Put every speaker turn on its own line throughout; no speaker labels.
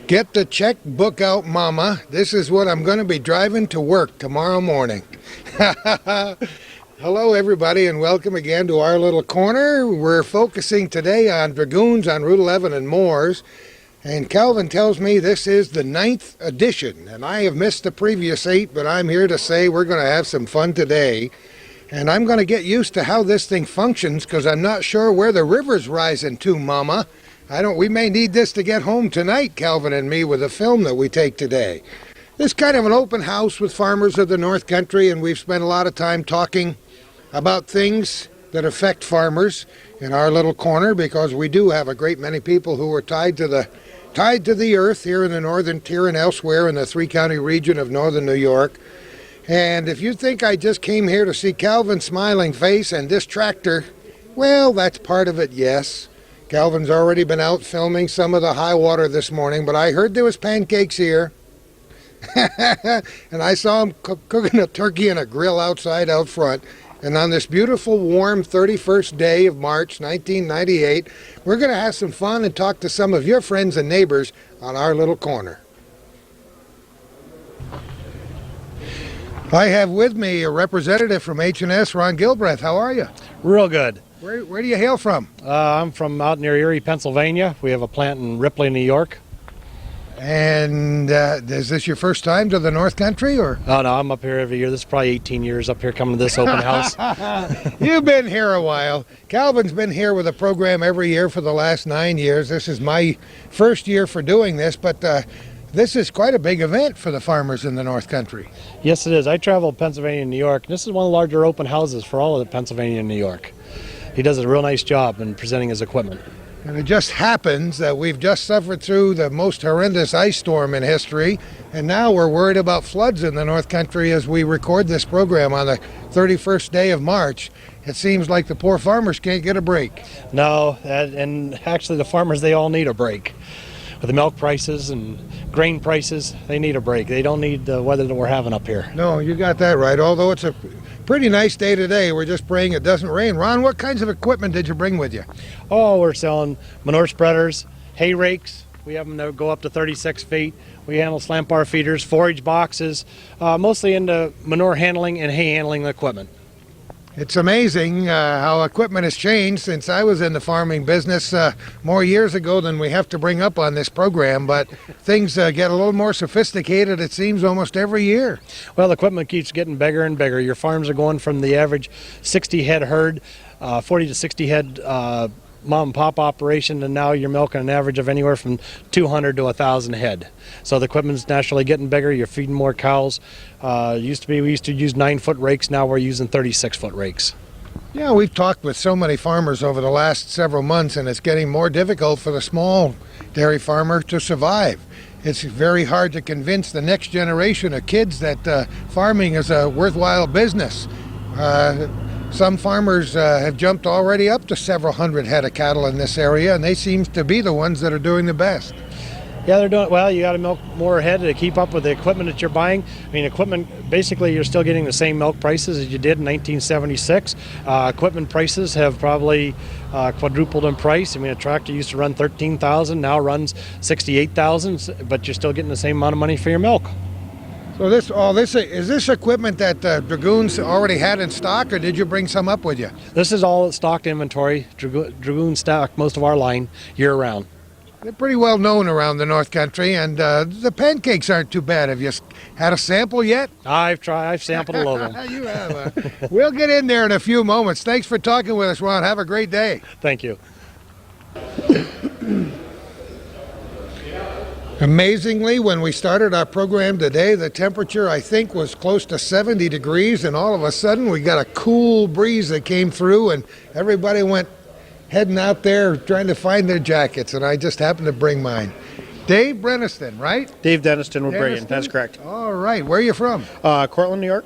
Get the checkbook out, Mama. This is what I'm going to be driving to work tomorrow morning. Hello, everybody, and welcome again to our little corner. We're focusing today on Dragoons on Route 11 and Mooers. And Calvin tells me this is the 9th edition, and I have missed the previous 8, but I'm here to say we're going to have some fun today. And I'm going to get used to how this thing functions because I'm not sure where the river's rising to, Mama. We may need this to get home tonight, Calvin and me, with the film that we take today. This is kind of an open house with farmers of the North Country, and we've spent a lot of time talking about things that affect farmers in our little corner because we do have a great many people who are tied to the earth here in the northern tier and elsewhere in the three-county region of northern New York. And if you think I just came here to see Calvin's smiling face and this tractor, well, that's part of it, yes. Calvin's already been out filming some of the high water this morning, but I heard there was pancakes here. And I saw him cooking a turkey in a grill outside out front. And on this beautiful, warm 31st day of March, 1998, we're going to have some fun and talk to some of your friends and neighbors on our little corner. I have with me a representative from H&S, Ron Gilbreth. How are you?
Real good.
Where do you hail from?
I'm from out near Erie, Pennsylvania. We have a plant in Ripley, New York.
And is this your first time to the North Country, or?
Oh no, I'm up here every year. This is probably 18 years up here coming to this open house.
You've been here a while. Calvin's been here with a program every year for the last 9 years. This is my first year for doing this, but this is quite a big event for the farmers in the North Country.
Yes, it is. I travel Pennsylvania and New York. This is one of the larger open houses for all of Pennsylvania and New York. He does a real nice job in presenting his equipment.
And it just happens that we've just suffered through the most horrendous ice storm in history, and now we're worried about floods in the North Country as we record this program on the 31st day of March. It seems like the poor farmers can't get a break.
No, and actually the farmers, they all need a break. With the milk prices and grain prices, they need a break. They don't need the weather that we're having up here.
No, you got that right. Although it's a pretty nice day today, we're just praying it doesn't rain. Ron, what kinds of equipment did you bring with you?
Oh, we're selling manure spreaders, hay rakes. We have them that go up to 36 feet. We handle slant bar feeders, forage boxes, mostly into manure handling and hay handling equipment.
It's amazing how equipment has changed since I was in the farming business more years ago than we have to bring up on this program, but things get a little more sophisticated, it seems, almost every year.
Well, the equipment keeps getting bigger and bigger. Your farms are going from the average 60 head herd, 40 to 60 head mom and pop operation, and now you're milking an average of anywhere from 200 to 1,000 head. So the equipment's naturally getting bigger. You're feeding more cows. We used to use 9-foot rakes. Now we're using 36-foot rakes.
Yeah, we've talked with so many farmers over the last several months, and it's getting more difficult for the small dairy farmer to survive. It's very hard to convince the next generation of kids that farming is a worthwhile business. Some farmers have jumped already up to several hundred head of cattle in this area, and they seem to be the ones that are doing the best.
Yeah, they're doing well. You got to milk more head to keep up with the equipment that you're buying. I mean, equipment, basically you're still getting the same milk prices as you did in 1976. Equipment prices have probably quadrupled in price. I mean, a tractor used to run $13,000, now runs $68,000, but you're still getting the same amount of money for your milk.
So is this equipment that Dragoons already had in stock, or did you bring some up with you?
This is all stocked inventory. Dragoon stock most of our line year-round.
They're pretty well known around the North Country, and the pancakes aren't too bad. Have you had a sample yet?
I've sampled a load of them.
You have. We'll get in there in a few moments. Thanks for talking with us, Ron. Have a great day.
Thank you.
Amazingly, when we started our program today, the temperature, I think, was close to 70 degrees, and all of a sudden we got a cool breeze that came through, and everybody went heading out there trying to find their jackets, and I just happened to bring mine. Dave Breniston, right?
Dave Deniston with Brayton, that's correct.
All right, where are you from?
Cortland, New York.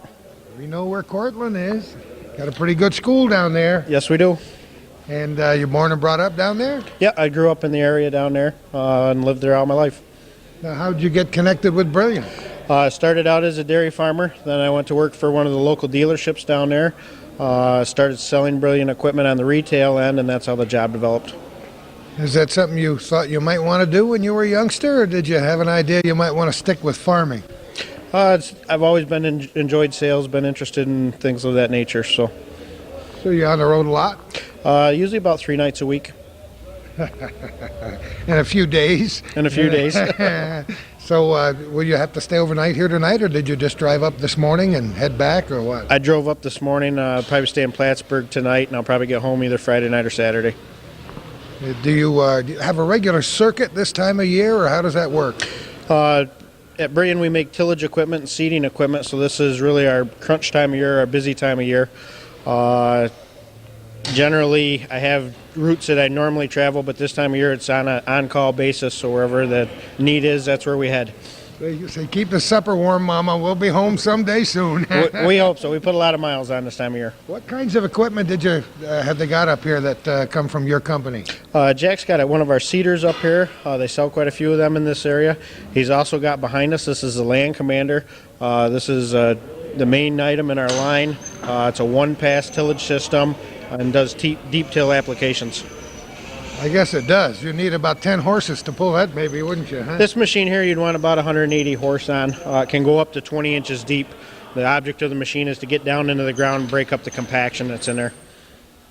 We know where Cortland is. Got a pretty good school down there.
Yes, we do.
And you're born and brought up down there?
Yeah, I grew up in the area down there and lived there all my life.
Now, how'd you get connected with Brilliant?
I started out as a dairy farmer, then I went to work for one of the local dealerships down there. Started selling Brilliant equipment on the retail end, and that's how the job developed.
Is that something you thought you might want to do when you were a youngster, or did you have an idea you might want to stick with farming?
I've always been enjoyed sales, been interested in things of that nature. So
you're on the road a lot?
usually about 3 nights a week.
In a few days?
In a few days.
So will you have to stay overnight here tonight, or did you just drive up this morning and head back, or what?
I drove up this morning, probably stay in Plattsburgh tonight, and I'll probably get home either Friday night or Saturday.
Do you have a regular circuit this time of year, or how does that work?
At Brian, we make tillage equipment and seeding equipment, so this is really our crunch time of year, our busy time of year. Generally, I have routes that I normally travel, but this time of year it's on an on-call basis, so wherever the need is, that's where we head.
You say, keep the supper warm, Mama. We'll be home someday soon.
We hope so. We put a lot of miles on this time of year.
What kinds of equipment did you have they got up here that come from your company?
Jack's got one of our seeders up here. They sell quite a few of them in this area. He's also got behind us, this is the Land Commander. This is the main item in our line. It's a one-pass tillage system and does deep till applications.
I guess it does. You need about 10 horses to pull that baby, wouldn't you? Huh?
This machine here you'd want about 180 horse on. It can go up to 20 inches deep. The object of the machine is to get down into the ground and break up the compaction that's in there.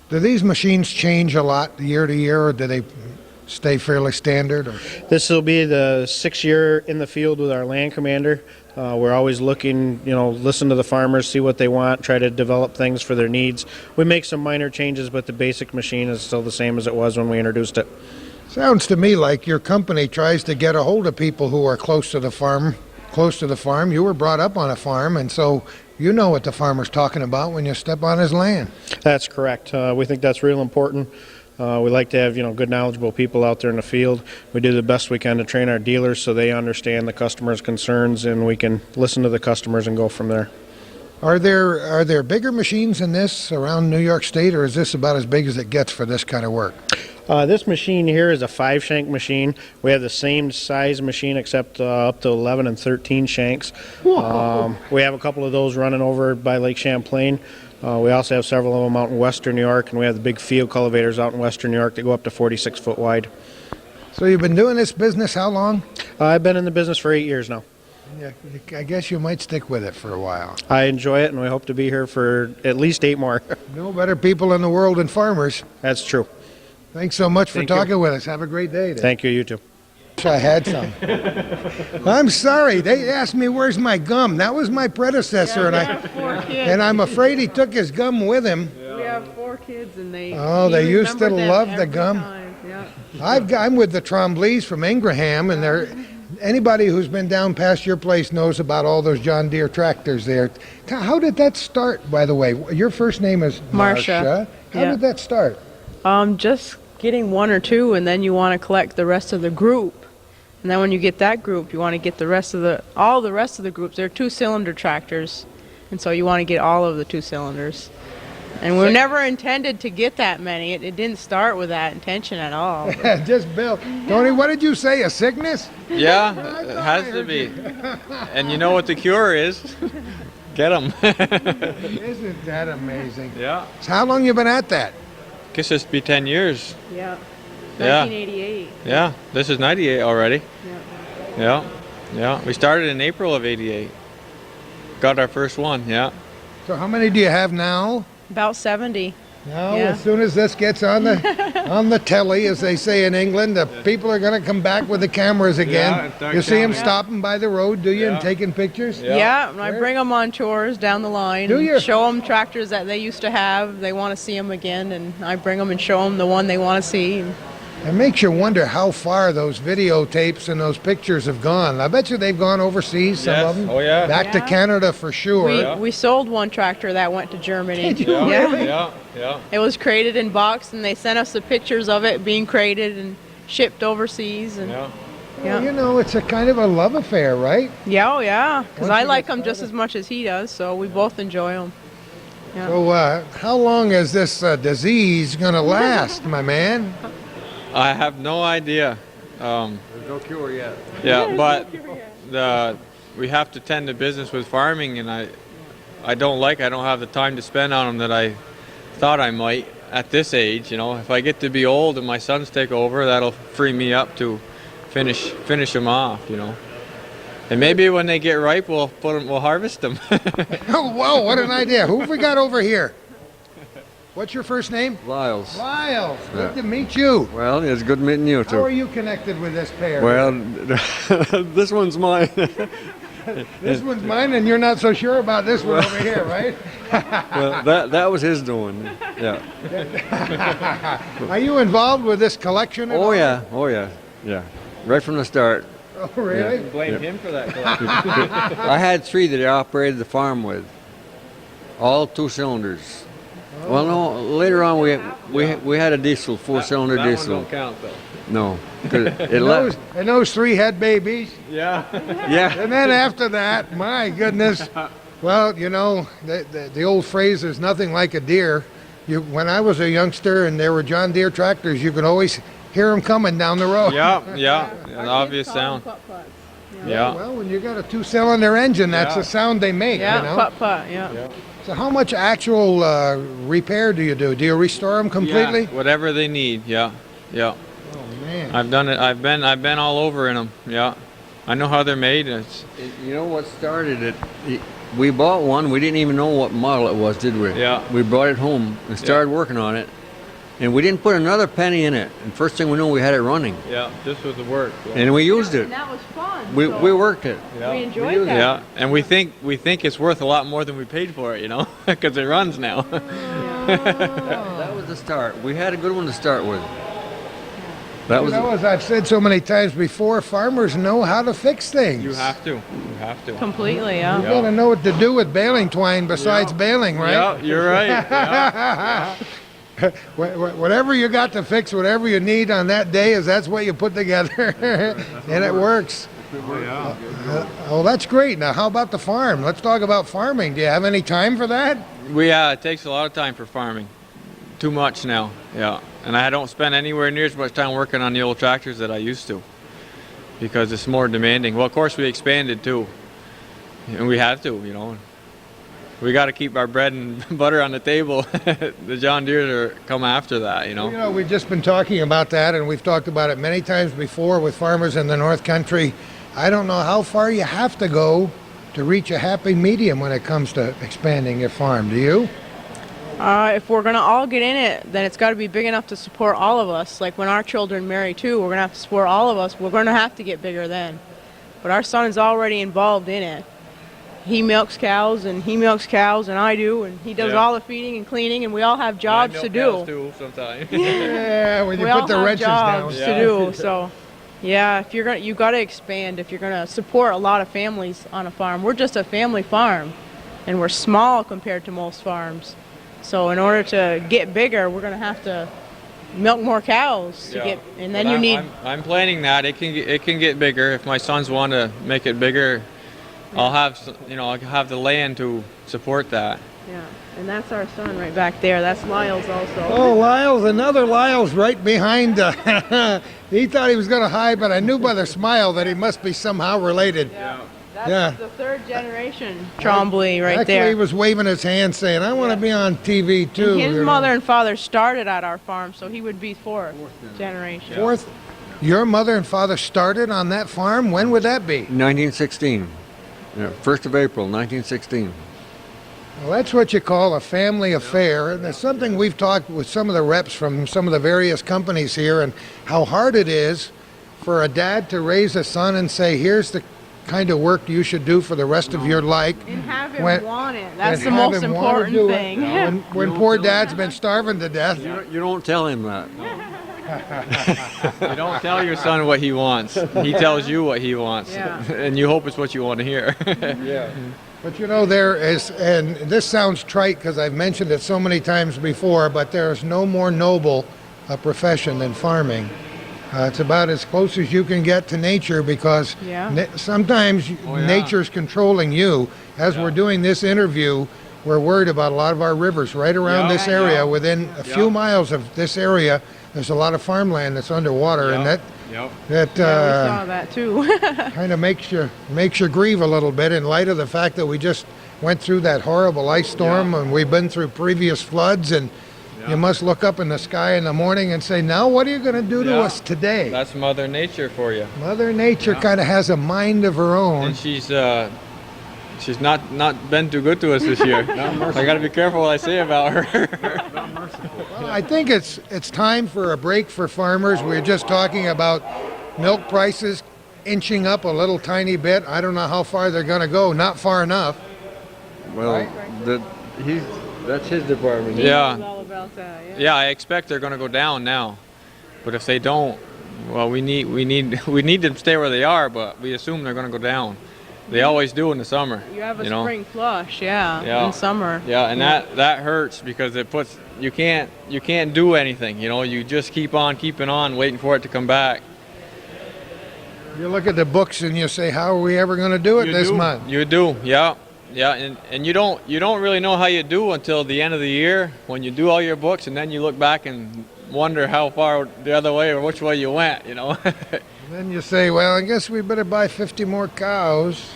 Do these machines change a lot year to year, or do they stay fairly standard? Or?
This will be the 6th year in the field with our Land Commander. We're always looking, listen to the farmers, see what they want, try to develop things for their needs. We make some minor changes, but the basic machine is still the same as it was when we introduced it.
Sounds to me like your company tries to get a hold of people who are close to the farm. You were brought up on a farm, and so you know what the farmer's talking about when you step on his land.
That's correct. We think that's real important. We like to have good knowledgeable people out there in the field. We do the best we can to train our dealers so they understand the customers' concerns, and we can listen to the customers and go from there.
Are there bigger machines than this around New York State, or is this about as big as it gets for this kind of work?
This machine here is a 5-shank machine. We have the same size machine except up to 11 and 13 shanks. We have a couple of those running over by Lake Champlain. We also have several of them out in western New York, and we have the big field cultivators out in western New York that go up to 46 foot wide.
So you've been doing this business how long?
I've been in the business for 8 years now.
Yeah, I guess you might stick with it for a while.
I enjoy it, and we hope to be here for at least 8 more.
No better people in the world than farmers.
That's true.
Thanks so much for talking with us. Have a great day.
Thank you, you too.
I had some. I'm sorry. They asked me where's my gum. That was my predecessor, and I'm afraid he took his gum with him.
We have 4 kids, and they
used to love the gum.
Yeah.
I'm with the Trombleys from Ingraham, and anybody who's been down past your place knows about all those John Deere tractors there. How did that start, by the way? Your first name is
Marcia.
How did that start?
Just getting 1 or 2, and then you want to collect the rest of the group. And then when you get that group, you want to get all the rest of the groups. They're 2-cylinder tractors, and so you want to get all of the 2 cylinders. And we never intended to get that many. It didn't start with that intention at all.
Just Bill. Tony, what did you say? A sickness?
Yeah, it has to be. And you know what the cure is? Get them.
Isn't that amazing?
Yeah.
So how long you been at that?
Guess this be 10 years.
Yeah.
Yeah.
1988.
Yeah, this is 98 already.
Yeah.
Yeah. We started in April of 88. Got our first one, yeah.
So how many do you have now?
About 70.
Now,
Yeah.
as soon as this gets on the telly, as they say in England, the people are going to come back with the cameras again.
Yeah, start
you see them
counting.
stopping by the road, do you,
Yeah.
and taking pictures?
Yeah.
Yeah, and I bring them on tours down the line.
Do you?
Show them tractors that they used to have. They want to see them again, and I bring them and show them the one they want to see.
It makes you wonder how far those videotapes and those pictures have gone. I bet you they've gone overseas, some
Yes.
of them.
Oh, yeah.
Back to
Yeah.
Canada for sure.
We sold one tractor that went to Germany.
Did you
Yeah.
really?
Yeah.
It was crated and boxed, and they sent us the pictures of it being crated and shipped overseas. And
Yeah.
Well, you know, it's a kind of a love affair, right?
yeah, oh yeah, because
Once
I
you
like
get
them just as much as he does, so we both enjoy them. Yeah.
So how long is this disease going to last, my man?
I have no idea.
There's no cure yet.
Yeah, but we have to tend to business with farming, and I don't have the time to spend on them that I thought I might. at this age. You know, if I get to be old and my sons take over, that'll free me up to finish them off. You know, and maybe when they get ripe, we'll harvest them.
Oh, whoa, what an idea. Who have we got over here? What's your first name?
Lyles.
Lyles. Good
Yeah.
to meet you.
Well, it's good meeting you
How are
too.
you connected with this pair?
Well, this one's mine.
This one's mine, and you're not so sure about this one over here, right?
Well, that was his doing. Yeah.
Are you involved with this collection at
Oh
all?
yeah. Oh yeah. Yeah. Right from the start.
Oh, really?
Blame him for that collection.
I had 3 that I operated the farm with. All 2 cylinders. Well, no. Later on, we had a diesel, 4-cylinder
that
diesel.
one don't count though.
No. 'Cause it
And those 3 had babies.
Yeah.
Yeah.
And then after that, my goodness. Well, you know, the old phrase is nothing like a deer. When I was a youngster and there were John Deere tractors, you could always hear them coming down the road.
Yeah. An obvious sound. Yeah.
Well, when you got a 2-cylinder engine, that's
Yeah.
the sound they make,
Yeah,
you know.
putt-putt, yeah.
So how much actual repair do you do? Do you restore them completely?
Yeah, whatever they need. Yeah.
Oh, man.
I've done it. I've been all over in them. Yeah. I know how they're made.
You know what started it? We bought one. We didn't even know what model it was, did we?
Yeah.
We brought it home and started working on it, and we didn't put another penny in it. And first thing we knew, we had it running,
Yeah. This was the work.
and we used it.
And that was fun.
We
so
worked it.
we enjoyed that.
Yeah, and we think it's worth a lot more than we paid for it, you know, because it runs now.
That was the start. We had a good one to start with. That
You
was.
know, as I've said so many times before, farmers know how to fix things.
You have to. You have to.
Completely, yeah.
You gotta know what to do with baling twine besides baling, right?
Yeah, you're right. Yeah.
Whatever you got to fix, whatever you need on that day, that's what you put together, and it works. Oh, that's great. Now, how about the farm? Let's talk about farming. Do you have any time for that?
It takes a lot of time for farming. Too much now. Yeah, and I don't spend anywhere near as much time working on the old tractors that I used to, because it's more demanding. Well, of course we expanded too, and we have to, you know. We got to keep our bread and butter on the table. The John Deeres are come after that, you know.
You know, we've just been talking about that, and we've talked about it many times before with farmers in the North Country. I don't know how far you have to go to reach a happy medium when it comes to expanding your farm. Do you?
If we're going to all get in it, then it's got to be big enough to support all of us. Like when our children marry too, we're going to have to support all of us. We're going to have to get bigger then. But our son is already involved in it. He milks cows, and I do, and he does
Yeah.
all the feeding and cleaning, and we all have jobs to do.
Too, sometimes.
Yeah, when you
We
put
all
the
have
wrenches down.
jobs
Yeah.
to do. So, yeah, if you're you got to expand. If you're gonna support a lot of families on a farm, we're just a family farm, and we're small compared to most farms. So, in order to get bigger, we're gonna have to milk more cows to get, and then
But
you need.
I'm planning that it can get bigger if my sons want to make it bigger. I'll have the land to support that.
Yeah, and that's our son right back there. That's Lyles also.
Oh, Lyles, another Lyles right behind. He thought he was going to hide, but I knew by the smile that he must be somehow related.
That's
yeah.
the third generation Trombley right
Actually,
there.
he was waving his hand saying, I want to be on TV too.
And his
you know.
mother and father started at our farm, so he would be fourth generation.
Fourth, your mother and father started on that farm? When would that be?
1916. Yeah, 1st of April, 1916.
Well, that's what you call a family affair, and it's something we've talked with some of the reps from some of the various companies here, and how hard it is for a dad to raise a son and say, here's the kind of work you should do for the rest of your life.
And have him
When-
want it. That's
and
the
have
most
him wanna
important
do it.
thing.
When poor dad's been starving to death.
You don't tell him that.
You don't tell your son what he wants. He tells you what he wants,
Yeah.
and you hope it's what you want to hear.
But you know, there is, and this sounds trite because I've mentioned it so many times before, but there is no more noble a profession than farming. It's about as close as you can get to nature because
Yeah.
sometimes
yeah.
nature's controlling you. As we're doing this interview, we're worried about a lot of our rivers right around
Yeah.
this area. Within a few miles of this area, there's a lot of farmland that's underwater, and that
Yep.
that
Yeah, we saw that too.
kind of makes you grieve a little bit in light of the fact that we just went through that horrible ice storm and we've been through previous floods, and You must look up in the sky in the morning and say, now what are you going to do to
Yeah.
us today?
That's Mother Nature for you.
Mother Nature kind of has a mind of her own.
And she's not been too good to us this year. I got to be careful what I say about her.
Well, I think it's time for a break for farmers. We're just talking about milk prices inching up a little tiny bit. I don't know how far they're going to go. Not far enough.
Well, that's his department.
Yeah.
All about that, yeah.
Yeah, I expect they're going to go down now, but if they don't, well, we need them to stay where they are. But we assume they're going to go down. They always do in the summer.
You have a
know?
spring flush, yeah,
Yeah.
in summer.
Yeah, and that hurts because it puts you can't do anything. You know, you just keep on keeping on, waiting for it to come back.
You look at the books and you say, how are we ever going to do it this month?
You do, yeah. Yeah, and you don't really know how you do until the end of the year when you do all your books, and then you look back and wonder how far the other way or which way you went, you know.
Then you say, well, I guess we better buy 50 more cows.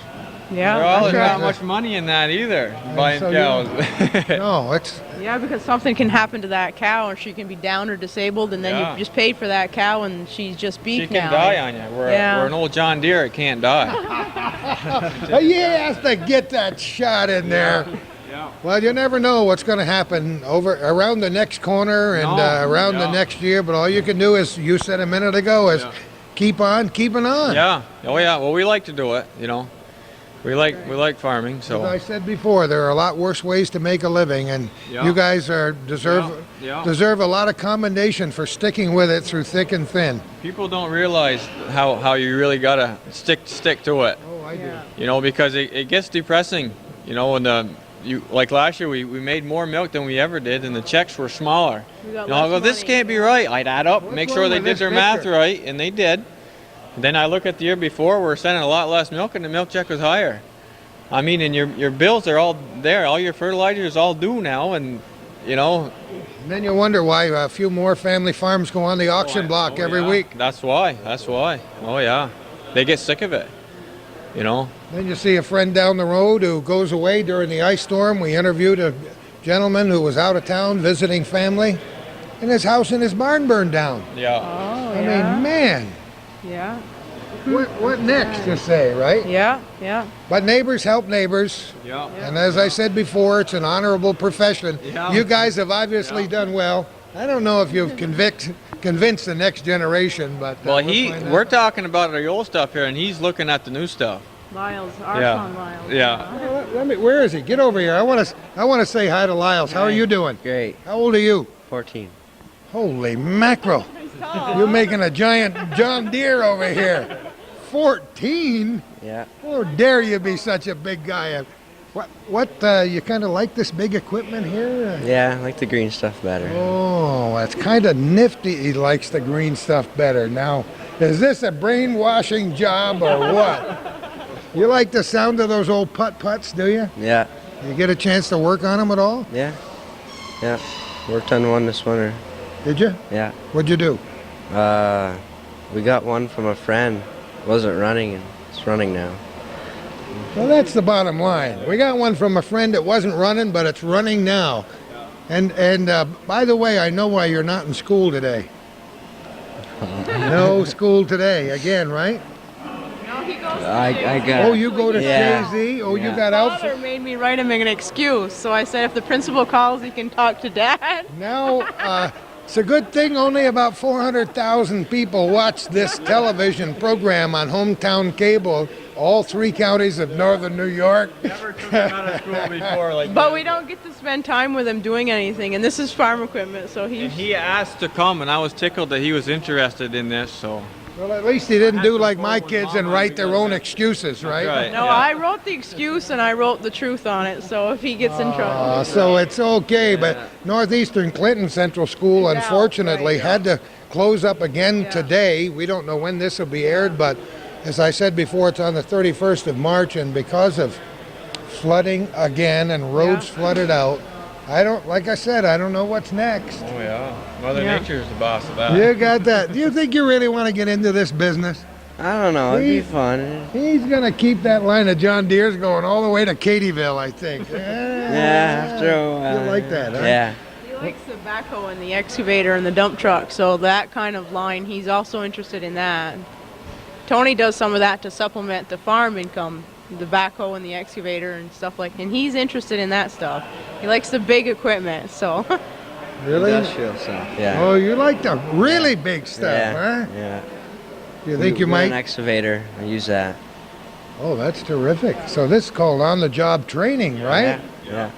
Yeah,
Well,
that's
there's
right.
not much money in that either, buying
so
cows.
No, it's
Yeah, because something can happen to that cow, or she can be down or disabled, and then
Yeah.
you just paid for that cow, and she's just beef
She can
now.
die on you. We're an old John Deere, it can't die.
you have to get that shot in there.
Yeah.
Well, you never know what's going to happen around the next corner and
No,
around the
yeah.
next year. But all you can do is, you said a minute ago, is keep on keeping on.
Yeah. Oh yeah. Well, we like to do it, you know. We like farming,
As
so.
I said before, there are a lot worse ways to make a living, and
Yeah.
you guys deserve
Yeah.
deserve a lot of commendation for sticking with it through thick and thin.
People don't realize how you really gotta stick to it.
Oh, I do.
You know, because it gets depressing. You know, when like last year we made more milk than we ever did, and the checks were smaller.
We got
You know, I
less
go, this
money.
can't be right. I'd add up, make sure
wrong
they
with
did
this
their math
picture?
right, and they did. Then I look at the year before, we're sending a lot less milk, and the milk check was higher. I mean, and your bills are all there. All your fertilizer is all due now, and you know.
And then you wonder why a few more family farms go on the auction block every
yeah.
week.
That's why. Oh yeah, they get sick of it. You know.
Then you see a friend down the road who goes away during the ice storm. We interviewed a gentleman who was out of town visiting family, and his house and his barn burned down.
Yeah.
Oh,
I
yeah.
mean, man,
Yeah,
what next you say, right?
yeah, yeah.
But neighbors help neighbors.
Yeah.
And as I said before, it's an honorable profession.
Yeah.
You guys have obviously done well. I don't know if you've convinced the next generation, but
Well,
we'll find out.
we're talking about the old stuff here, and he's looking at the new stuff.
Lyles, our
Yeah.
son Lyles.
Yeah.
Where is he? Get over here. I want to say hi to Lyles. How are you doing?
Great.
How old are you?
14.
Holy mackerel! You're making a giant John Deere over here. 14?
Yeah.
How dare you be such a big guy? What? You kind of like this big equipment here?
Yeah, I like the green stuff better.
Oh, that's kind of nifty. He likes the green stuff better. Now, is this a brainwashing job or what? You like the sound of those old putt-putts, do you?
Yeah.
You get a chance to work on them at all?
Yeah. Yeah. Worked on one this winter.
Did you?
Yeah.
What'd you do?
We got one from a friend. Wasn't running, and it's running now.
Well, that's the bottom line. We got one from a friend that wasn't running, but it's running now. And by the way, I know why you're not in school today. No school today again, right?
No, he goes to
I got.
Oh, you go to
Yeah.
KZ? Oh, you
Yeah.
got out.
father made me write him an excuse, so I said if the principal calls, he can talk to dad.
Now, it's a good thing only about 400,000 people watch this television program on hometown cable, all 3 counties of northern New York.
Never took him out of school before, like.
But we don't get to spend time with him doing anything, and this is farm equipment, so
And
he's.
he asked to come, and I was tickled that he was interested in this. So.
Well, at least he didn't do like my kids and write their own excuses, right?
right.
No,
Yeah.
I wrote the excuse and I wrote the truth on it, so if he gets in trouble.
So it's okay, but Northeastern Clinton Central School,
Yeah,
unfortunately,
right.
had to close up again
Yeah.
today. We don't know when this will be aired, but as I said before, it's on the 31st of March, and because of flooding again and roads
Yeah.
flooded out, like I said, I don't know what's next.
Oh yeah. Mother
Yeah.
Nature is the boss of that.
You got that. Do you think you really want to get into this business?
I don't know. It'd
He-
be fun.
He's going to keep that line of John Deere's going all the way to Katyville, I think.
Yeah. After a while.
You like that, huh?
Yeah.
He likes the backhoe and the excavator and the dump truck, so that kind of line, he's also interested in that. Tony does some of that to supplement the farm income, the backhoe and the excavator and stuff and he's interested in that stuff. He likes the big equipment, so.
Really?
Industrial stuff. Yeah.
Oh, you like the really big stuff,
yeah.
huh?
Yeah.
You think you
We have
might?
an excavator. I use that.
Oh, that's terrific. So this is called on-the-job training, right?
Yeah.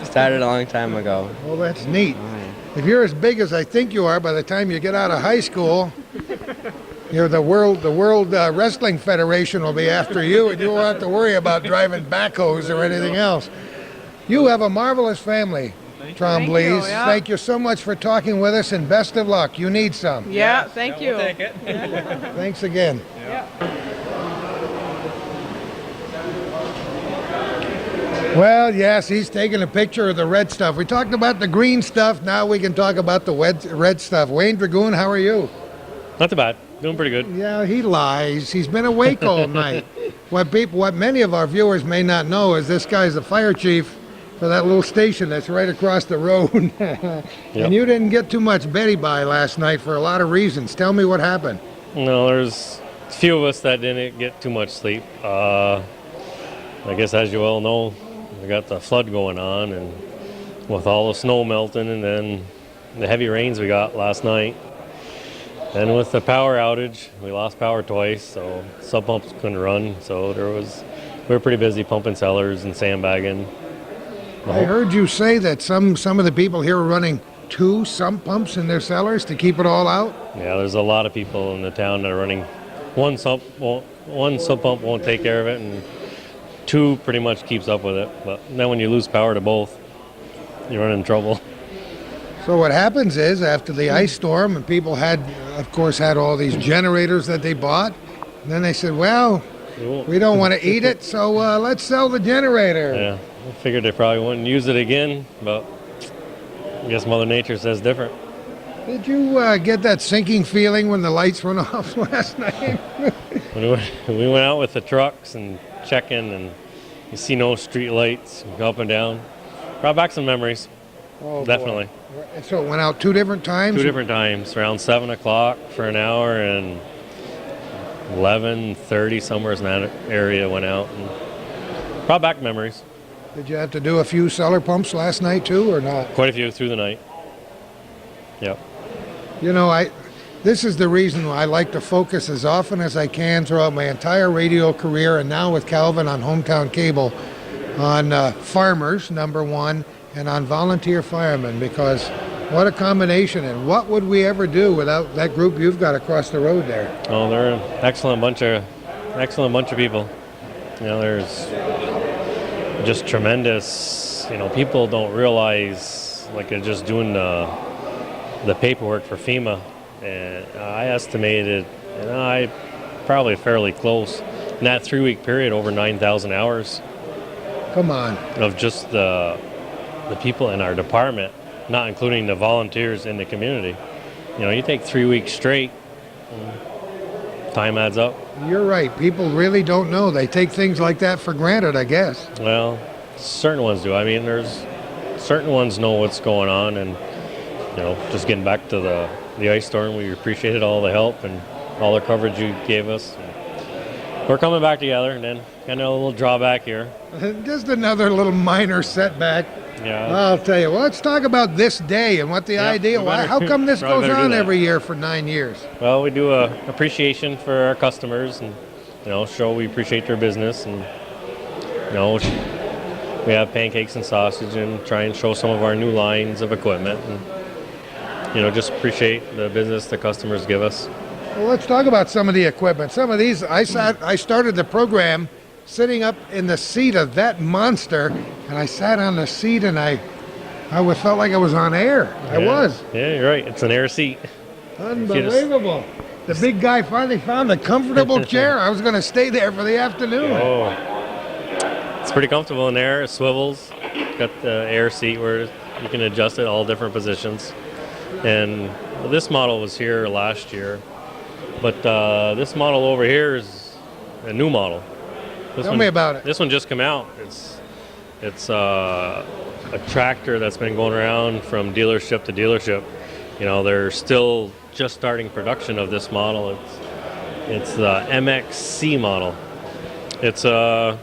Started a long time ago.
Well, that's neat.
Oh, yeah.
If you're as big as I think you are, by the time you get out of high school, the World Wrestling Federation will be after you, and you won't have to worry about driving backhoes or anything else. You have a marvelous family, Trombley's.
yeah.
Thank you so much for talking with us, and best of luck. You need some.
Yeah, thank you.
We'll take it.
Thanks again. Well, yes, he's taking a picture of the red stuff. We talked about the green stuff. Now we can talk about the red stuff. Wayne Dragoon, how are you?
Not too bad. Doing pretty good.
Yeah, he lies. He's been awake all night. What many of our viewers may not know is this guy's the fire chief for that little station that's right across the road. And you didn't get too much Betty by last night for a lot of reasons. Tell me what happened.
No, there's a few of us that didn't get too much sleep. I guess as you well know, we got the flood going on, and with all the snow melting and then the heavy rains we got last night. And with the power outage, we lost power twice, so sub pumps couldn't run. So we were pretty busy pumping cellars and sandbagging.
I heard you say that some of the people here are running 2 sump pumps in their cellars to keep it all out.
Yeah, there's a lot of people in the town that are running one sump pump won't take care of it, and 2 pretty much keeps up with it. But then when you lose power to both, you run in trouble.
So what happens is after the ice storm, and people had all these generators that they bought, and then they said, well, we don't want to eat it, so let's sell the generator.
Yeah, I figured they probably wouldn't use it again, but I guess Mother Nature says different.
Did you get that sinking feeling when the lights went off last night?
When we went out with the trucks and checking, and you see no street lights up and down, brought back some memories.
Oh,
Definitely.
boy. So it went out 2 different times?
2 different times, around 7 o'clock for an hour and 11:30 somewhere in that area went out, and brought back memories.
Did you have to do a few cellar pumps last night too, or not?
Quite a few through the night. Yep.
You know, this is the reason I like to focus as often as I can throughout my entire radio career, and now with Calvin on Hometown Cable, on farmers, number 1, and on volunteer firemen, because what a combination, and what would we ever do without that group you've got across the road there?
Oh, they're an excellent bunch of people. You know, there's just tremendous, people don't realize, like, they're just doing the paperwork for FEMA, and I estimated, I probably fairly close, in that 3-week period, over 9,000 hours.
Come on.
Of just the people in our department, not including the volunteers in the community. You take 3 weeks straight, time adds up.
You're right. People really don't know. They take things like that for granted, I guess.
Well, certain ones do. I mean, there's certain ones know what's going on, and just getting back to the ice storm, we appreciated all the help and all the coverage you gave us. We're coming back together, and then kind of a little drawback here.
Just another little minor setback.
Yeah.
I'll tell you. Well, let's talk about this day and what the idea. How come this
probably
goes
better do
on
that.
every year for 9 years?
Well, we do a appreciation for our customers, and show we appreciate their business, and we have pancakes and sausage, and try and show some of our new lines of equipment, and just appreciate the business the customers give us.
Well, let's talk about some of the equipment. Some of these, I started the program sitting up in the seat of that monster, and I sat on the seat, and I felt like I was on air. I was.
Yeah, you're right. It's an air seat.
Unbelievable. The big guy finally found a comfortable chair. I was going to stay there for the afternoon.
Oh, it's pretty comfortable in there. It swivels. Got the air seat where you can adjust it all different positions. And this model was here last year, but this model over here is a new model.
Tell me about it.
This one just came out. It's It's a tractor that's been going around from dealership to dealership. You know, they're still just starting production of this model. It's the MXC model. It's a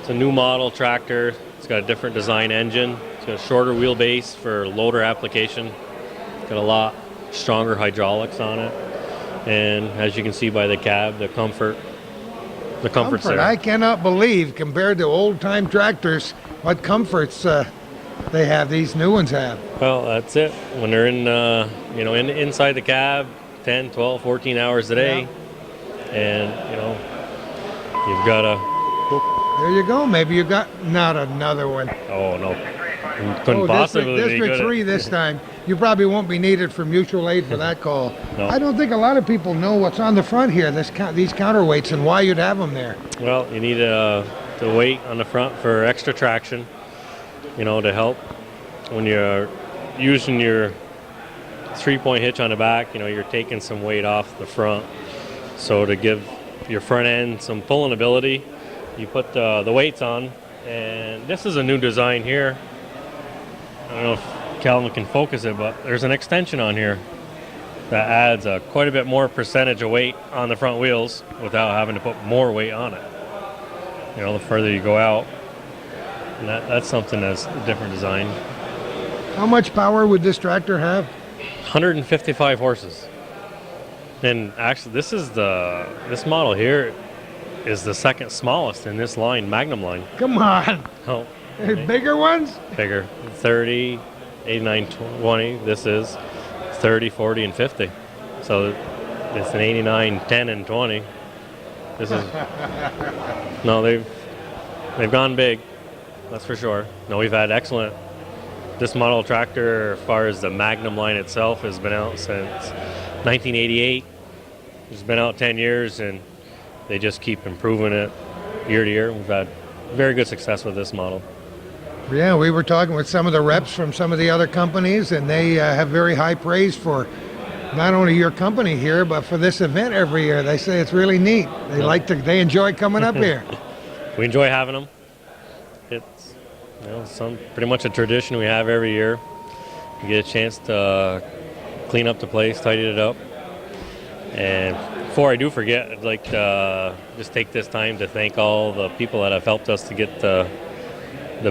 new model tractor. It's got a different design engine. It's got a shorter wheelbase for loader application. It's got a lot stronger hydraulics on it. And as you can see by the cab, the comfort's there.
I cannot believe, compared to old-time tractors, what comforts they have, these new ones have.
Well, that's it. When they're in, inside the cab, 10, 12, 14 hours a day, and, you've got a...
There you go. Maybe you got not another one.
Oh, no. Couldn't possibly be
District
good
3 this time. You probably won't be needed for mutual aid for that call.
No.
I don't think a lot of people know what's on the front here, these counterweights, and why you'd have them there.
Well, you need the weight on the front for extra traction, to help when you're using your 3-point hitch on the back. You're taking some weight off the front. So to give your front end some pulling ability, you put the weights on. And this is a new design here. I don't know if Calvin can focus it, but there's an extension on here that adds quite a bit more percentage of weight on the front wheels without having to put more weight on it. The further you go out, and that's something that's a different design.
How much power would this tractor have?
155 horses. And actually, this model here is the second smallest in this line, Magnum line.
Come on.
Oh,
Bigger ones?
bigger. 30, 89, 20. This is 30, 40, and 50. So it's an 89, 10, and 20. This is... No, they've gone big. That's for sure. No, we've had excellent... This model tractor, as far as the Magnum line itself, has been out since 1988. It's been out 10 years, and they just keep improving it year to year. We've had very good success with this model.
Yeah, we were talking with some of the reps from some of the other companies, and they have very high praise for not only your company here, but for this event every year. They say it's really neat. They enjoy coming up here.
We enjoy having them. It's pretty much a tradition we have every year. You get a chance to clean up the place, tidy it up. And before I do forget, I'd like to just take this time to thank all the people that have helped us to get the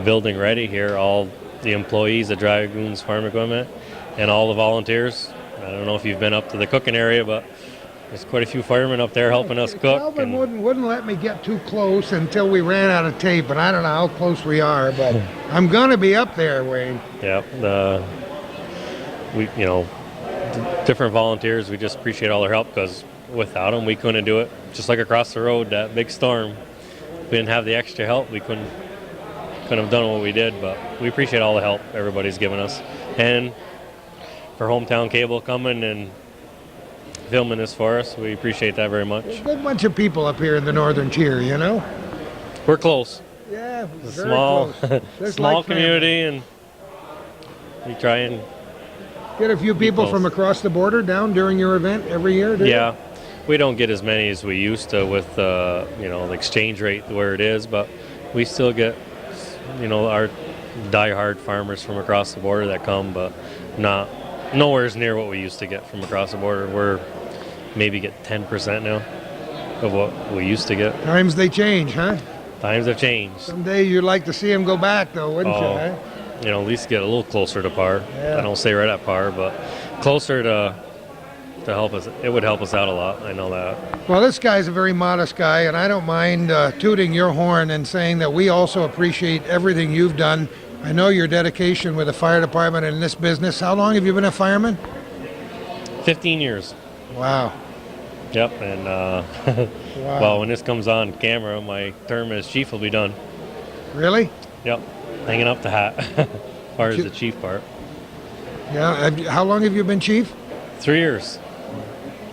building ready here, all the employees at Dragoon's Farm Equipment, and all the volunteers. I don't know if you've been up to the cooking area, but there's quite a few firemen up there helping us cook.
Calvin wouldn't let me get too close until we ran out of tape, and I don't know how close we are, but I'm going to be up there, Wayne.
Yeah, different volunteers, we just appreciate all their help, because without them, we couldn't do it. Just like across the road, that big storm, we didn't have the extra help, we couldn't have done what we did, but we appreciate all the help everybody's given us. And for Hometown Cable coming and filming this for us, we appreciate that very much.
There's a good bunch of people up here in the Northern Tier,
We're close.
Yeah,
It's
very
a small,
close.
small community, and we try and
get a few people
close.
from across the border down during your event every year, do you?
yeah, we don't get as many as we used to with the exchange rate where it is, but we still get our die-hard farmers from across the border that come, but nowhere near what we used to get from across the border. We're maybe get 10% now of what we used to get.
Times they change, huh?
Times have changed.
Someday you'd like to see them go back, though, wouldn't you?
Oh,
Huh?
At least get a little closer to par.
Yeah.
I don't say right at par, but closer to help us. It would help us out a lot. I know that.
Well, this guy's a very modest guy, and I don't mind tooting your horn and saying that we also appreciate everything you've done. I know your dedication with the fire department and in this business. How long have you been a fireman?
15 years.
Wow.
Yep, and
Wow.
well, when this comes on camera, my term as chief will be done.
Really?
Yep, hanging up the hat as far as the chief part.
Yeah. How long have you been chief?
3 years.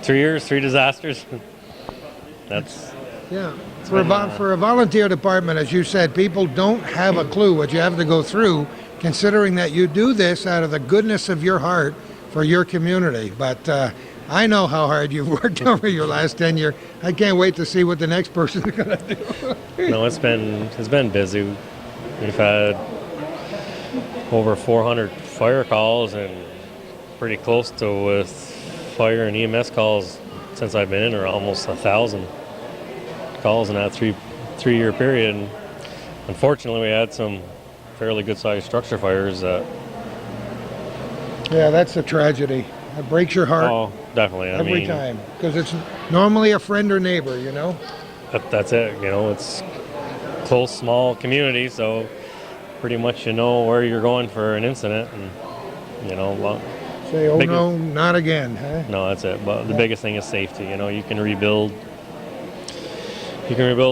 3 years, 3 disasters. That's
Yeah. For a volunteer department, as you said, people don't have a clue what you have to go through, considering that you do this out of the goodness of your heart for your community. But I know how hard you've worked over your last tenure. I can't wait to see what the next person is going to do.
no, it's been busy. We've had over 400 fire calls and pretty close to, with fire and EMS calls since I've been in, or almost 1,000 calls in that three-year period. And unfortunately, we had some fairly good-sized structure fires that.
Yeah, that's a tragedy. It breaks your heart
Oh, definitely.
every time, because it's normally a friend or neighbor, you know?
That's it. You know, it's close, small community, so pretty much you know where you're going for an incident, and you know.
Say, oh no, not again, huh?
No, that's it. But the biggest thing is safety. You know, you can rebuild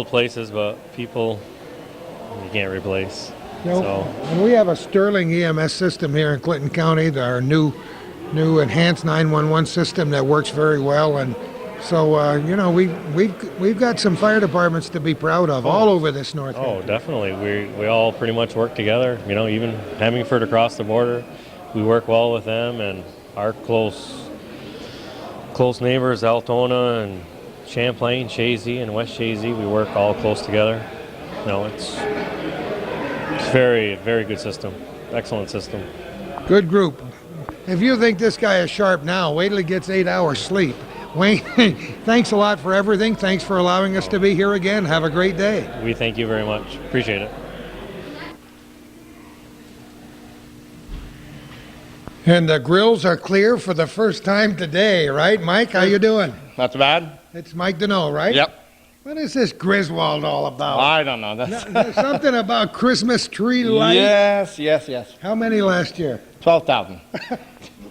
places, but people you can't replace.
No,
So
and we have a sterling EMS system here in Clinton County, our new enhanced 911 system that works very well, and so you know, we've got some fire departments to be proud of all over this north.
oh, definitely. We all pretty much work together. You know, even Hemingford across the border, we work well with them, and our close neighbors, Altona and Champlain, Chazy, and West Chazy, we work all close together. You know, it's very, very good system. Excellent system.
Good group. If you think this guy is sharp now, wait till he gets 8 hours sleep. Wayne, thanks a lot for everything. Thanks for allowing us to be here again. Have a great day.
We thank you very much. Appreciate it.
And the grills are clear for the first time today, right? Mike, how you doing?
Not too bad.
It's Mike Deneau, right?
Yep.
What is this Griswold all about?
I don't know. That's
There's something about Christmas tree lights.
yes.
How many last year?
12,000.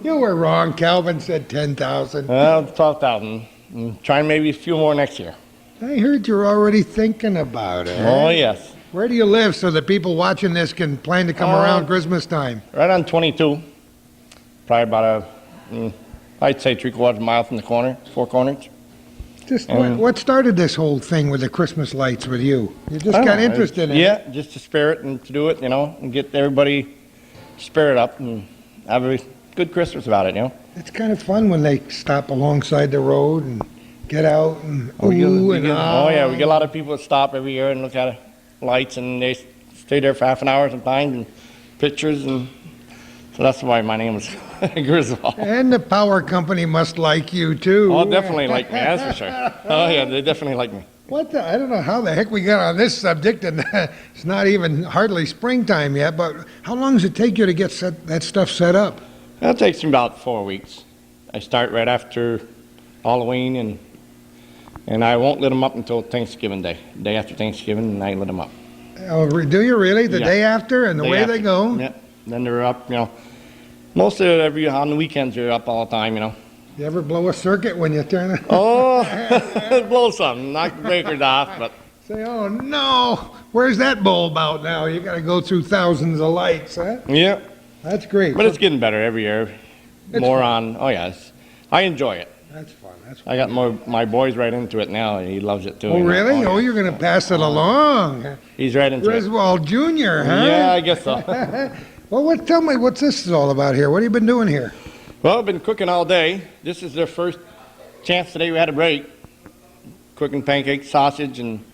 You were wrong. Calvin said 10,000.
Well, 12,000. Trying maybe a few more next year.
I heard you're already thinking about it.
Oh, yes.
Where do you live so that people watching this can plan to come around Christmas time?
Right on 22. Probably about I'd say 3/4 mile from the corner, Four Corners.
Just what started this whole thing with the Christmas lights with you? You just
I
got
don't know,
interested in it.
Yeah, just to spirit and to do it, you know, and get everybody spirit up and have a good Christmas about it, you know.
It's kind of fun when they stop alongside the road and get out and
Oh yeah, we get a
ah.
lot of people that stop every year and look at lights, and they stay there for half an hour sometimes, and pictures, and so that's why my name is Griswold.
And the power company must like you too.
Oh, definitely like me, that's for sure. Oh yeah, they definitely like me.
What the? I don't know how the heck we got on this subject, and it's not even hardly springtime yet. But how long does it take you to get that stuff set up?
That takes me about 4 weeks. I start right after Halloween, and I won't lit them up until Thanksgiving Day. The day after Thanksgiving, and I lit them up.
Oh, do you really? The
Yeah.
day after, and the
Day
way
after.
they go?
Yeah. Then they're up, you know. Most of it on the weekends they're up all the time, you know.
You ever blow a circuit when you turn it?
Oh, blow something, knock the breakers off, but
Say, oh no, where's that bulb out now? You got to go through thousands of lights, huh?
yeah.
That's great.
But it's getting better every year.
It's
More
fun.
on, oh yes. I enjoy it.
That's fun. That's fun.
I got my boy's right into it now, and he loves it too.
Oh
you know.
really? Oh,
yeah.
you're going to pass it along.
He's right into it.
Griswold Jr., huh?
Yeah, I guess so.
Well, tell me, what's this all about here? What have you been doing here?
Well, I've been cooking all day. This is their first chance today we had a break. Cooking pancakes, sausage, and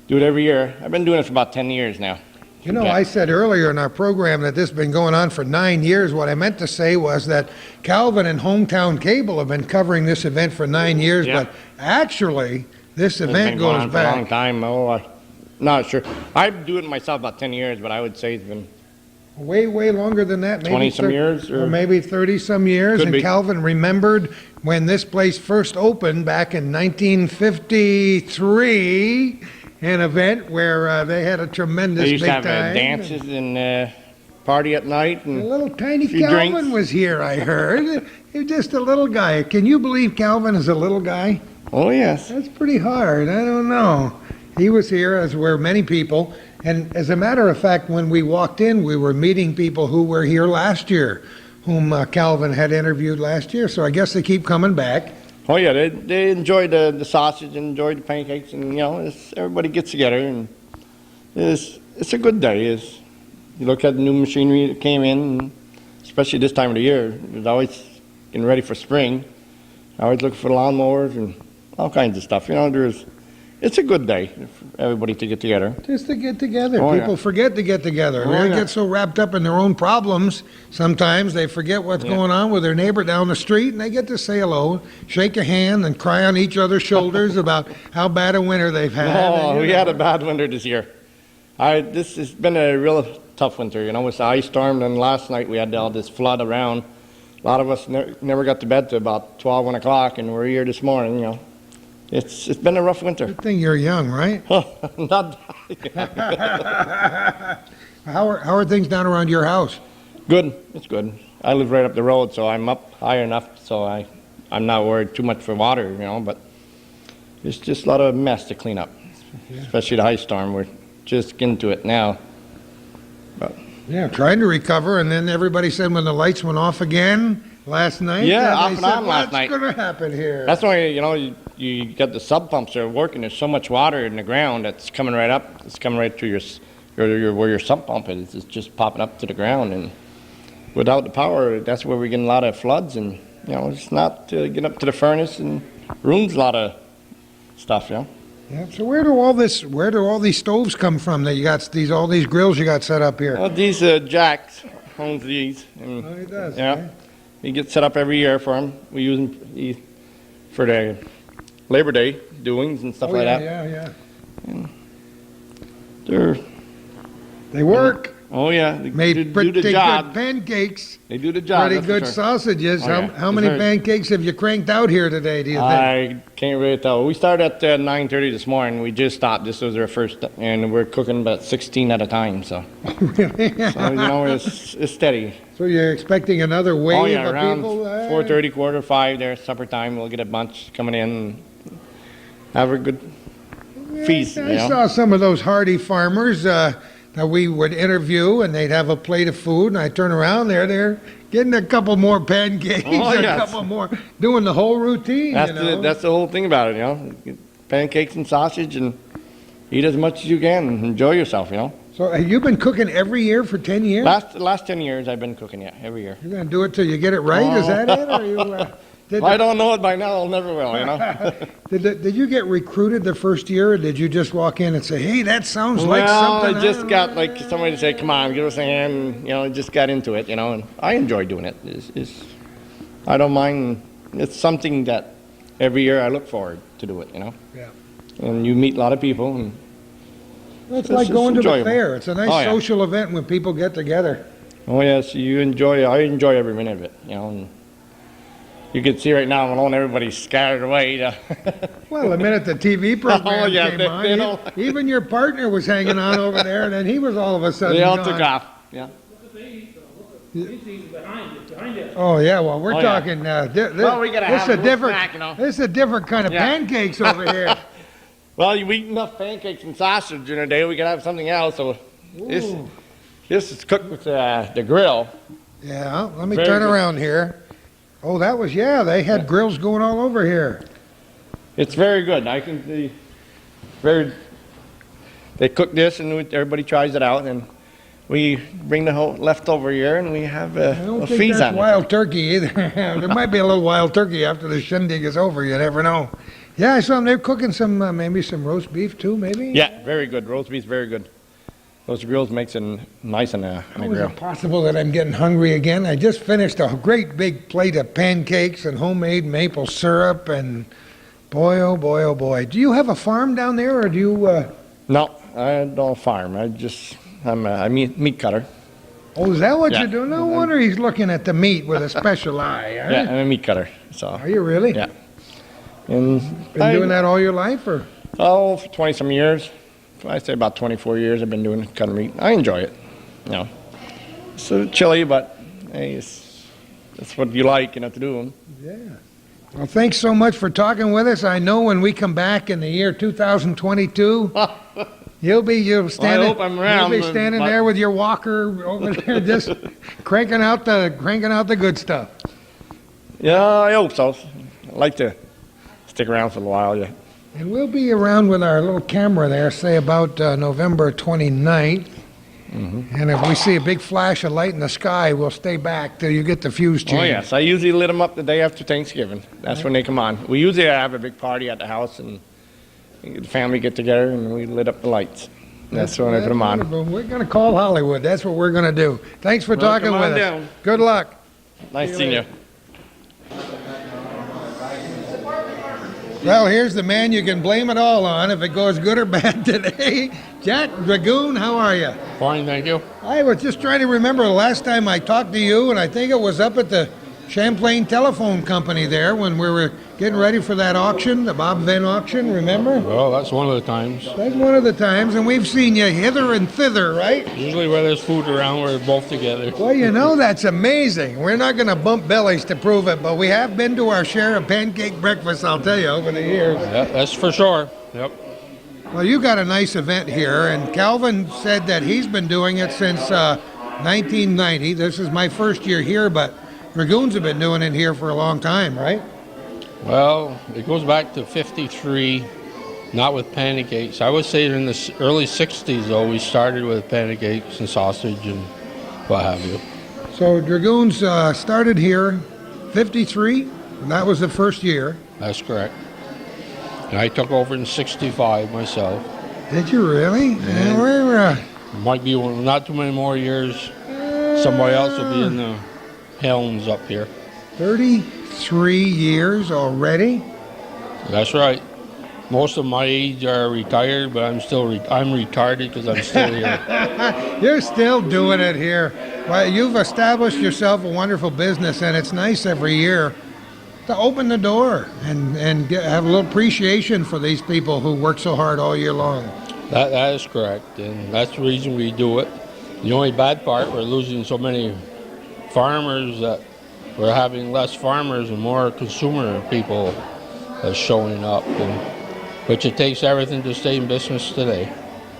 do it every year. I've been doing it for about 10 years now.
You know,
Okay.
I said earlier in our program that this has been going on for 9 years. What I meant to say was that Calvin and Hometown Cable have been covering this event for 9 years,
Yeah.
but actually, this
It's
event
been going
goes
on for a long
back
time. Oh, I'm not sure. I've been doing it myself about 10 years, but I would say it's been
way, way longer than that. Maybe
20-some years,
or
or
maybe 30-some years.
Could
And
be.
Calvin remembered when this place first opened back in 1953, an event where they had a tremendous
they used
big
to have
time.
dances and party at night.
A
And
little tiny
few
Calvin
drinks.
was here, I heard. He was just a little guy. Can you believe Calvin is a little guy?
oh, yes.
That's pretty hard. I don't know. He was here, as were many people. And as a matter of fact, when we walked in, we were meeting people who were here last year, whom Calvin had interviewed last year. So I guess they keep coming back.
Oh, yeah. They enjoyed the sausage and enjoyed the pancakes. And, you know, everybody gets together. And it's a good day. You look at the new machinery that came in, and especially this time of the year. It's always getting ready for spring. I always look for lawnmowers and all kinds of stuff. You know, there's it's a good day for everybody to get together.
Just to get together.
Oh,
People
yeah.
forget to get together.
Oh,
They
yeah.
get so wrapped up in their own problems. Sometimes they forget what's going on with their neighbor down the street, and they get to say hello, shake a hand, and cry on each other's shoulders about how bad a winter they've had.
Oh,
And,
we
you
had
know,
a bad winter this year. This has been a real tough winter, you know, with the ice storm, and last night we had all this flood around. A lot of us never got to bed till about 12, 1 o'clock, and we're here this morning, you know. It's been a rough winter.
Good thing you're young, right?
Not
How are things down around your house?
good. It's good. I live right up the road, so I'm up high enough, so I'm not worried too much for water, you know, but it's just a lot of mess to clean up, especially the ice storm. We're just getting to it now. But
Yeah, trying to recover, and then everybody said when the lights went off again last night.
Yeah,
they
off and
said,
on last night.
What's going to happen here?
that's why, you know, you got the sub pumps that are working. There's so much water in the ground that's coming right up. It's coming right to your where your sub pump is. It's just popping up to the ground, and without the power, that's where we're getting a lot of floods. And you know, it's not to get up to the furnace and ruins a lot of stuff. You know.
Yeah, so where do all these stoves come from that you got all these grills you got set up here?
Well, these Jacks owns these, and
Oh, he does.
yeah,
eh?
he gets set up every year for him. We use them for the Labor Day doings and stuff
Oh,
like
yeah,
that.
yeah.
They're
They work.
oh yeah, they
Made
do
pretty
the
good
job.
pancakes.
They do the job.
Pretty
that's for
good
sure.
sausages.
Oh,
how
yeah.
how many
It's
pancakes have you cranked out here today, do you think?
I can't really tell. We started at 9:30 this morning. We just stopped. This was our first, and we're cooking about 16 at a time. So,
Really?
so you know, it's steady.
So you're expecting another wave
Oh yeah,
of
around
people?
4:30, 4:45 there, supper time. We'll get a bunch coming in and have a good feast.
I
You know?
saw some of those hardy farmers that we would interview, and they'd have a plate of food, and I turn around there, they're getting a couple more pancakes,
Oh,
a
yes.
couple more, doing the whole routine,
That's
you know.
that's the whole thing about it. You know, Get pancakes and sausage, and eat as much as you can and enjoy yourself. You know.
So have you been cooking every year for 10 years?
Last 10 years, I've been cooking. Yeah, every year.
You're going to do it till you get it right? Is that it? Or you, did,
If I don't know it by now, I'll never will. You know.
did you get recruited the first year, or did you just walk in and say, hey, that sounds like something?
I just got like somebody to say, "Come on, give us a hand." And, you know, just got into it. You know, and I enjoy doing it. I don't mind. It's something that every year I look forward to do it. You know.
Yeah.
And you meet a lot of people, and
It's like
it's
going to the
enjoyable.
fair. It's a nice
Oh, yeah.
social event when people get together.
oh yes, you enjoy. I enjoy every minute of it. You know. And you can see right now, alone, everybody's scattered away.
Well, the minute the TV program
Oh, yeah,
came
they
on,
don't-
even your partner was hanging on over there, and then he was all of a sudden
They all
gone.
took off. Yeah.
Oh yeah, well we're
Oh, yeah.
talking.
Well, we gotta
this
have
is
a
a
little
different.
snack, you know.
This is a different kind of
Yeah.
pancakes over here.
Well, you eat enough pancakes and sausage in a day, we could have something else. So this is cooked with the grill.
Yeah, let me
Very
turn
good.
around here. Oh, that was they had grills going all over here.
It's very good. I can see. They cook this, and everybody tries it out, and we bring the whole leftover here, and we have
I don't
a
think
feast
that's
on it.
wild turkey either. There might be a little wild turkey after the shindig is over. You never know. Yeah, I saw them. They're cooking some maybe some roast beef too. Maybe.
Yeah, very good. Roast beef's very good. Those grills makes it nice on the
How is
grill.
it possible that I'm getting hungry again? I just finished a great big plate of pancakes and homemade maple syrup, and boy, oh boy, oh boy. Do you have a farm down there, or do you?
No, I don't farm. I'm a meat cutter.
Oh, is that what
Yeah.
you do? No wonder he's looking at the meat with a special eye. Huh?
Yeah, I'm a meat cutter. So
Are you really?
yeah, and
Been doing that all your life, or?
Oh, for 20 some years. I say about 24 years I've been doing cutting meat. I enjoy it. You know, it's a little chilly, but hey, it's what you like, you know, to do.
Yeah. Well, thanks so much for talking with us. I know when we come back in the year 2022, you'll stand.
hope I'm around,
You'll be standing
but-
there with your walker over there, just cranking out the good stuff.
Yeah, I hope so. I like to stick around for a while. Yeah.
And we'll be around with our little camera there, say about November 29th. And if we see a big flash of light in the sky, we'll stay back till you get the fuse changed.
Oh yes, I usually lit them up the day after Thanksgiving. That's when they come on. We usually have a big party at the house, and the family get together and we lit up the lights. That's when I put them on.
Wonderful. We're going to call Hollywood. That's what we're going to do. Thanks for talking
come
with
on
us.
down.
Good luck.
Nice seeing you.
Well, here's the man you can blame it all on if it goes good or bad today. Jack Dragoon, how are you?
Fine, thank you.
I was just trying to remember the last time I talked to you, and I think it was up at the Champlain Telephone Company there when we were getting ready for that auction, the Bob Venn auction, remember?
Well, that's one of the times.
That's one of the times, and we've seen you hither and thither, right?
Usually where there's food around, we're both together.
Well, you know, that's amazing. We're not going to bump bellies to prove it, but we have been to our share of pancake breakfasts, I'll tell you, over the years.
Yeah, that's for sure. Yep.
Well, you got a nice event here, and Calvin said that he's been doing it since 1990. This is my first year here, but Dragoons have been doing it here for a long time, right?
Well, it goes back to 53, not with pancakes. I would say in the early 60s, though, we started with pancakes and sausage and what have you.
So Dragoons started here 53, and that was the first year.
That's correct. And I took over in 65 myself.
Did you really?
Yeah.
We're,
Might be not too many more years. Somebody else will be in the helms up here.
33 years already?
That's right. Most of my age are retired, but I'm retarded because I'm still here.
You're still doing it here. Well, you've established yourself a wonderful business, and it's nice every year to open the door and have a little appreciation for these people who work so hard all year long.
That is correct, and that's the reason we do it. The only bad part, we're losing so many farmers that we're having less farmers and more consumer people showing up, which it takes everything to stay in business today.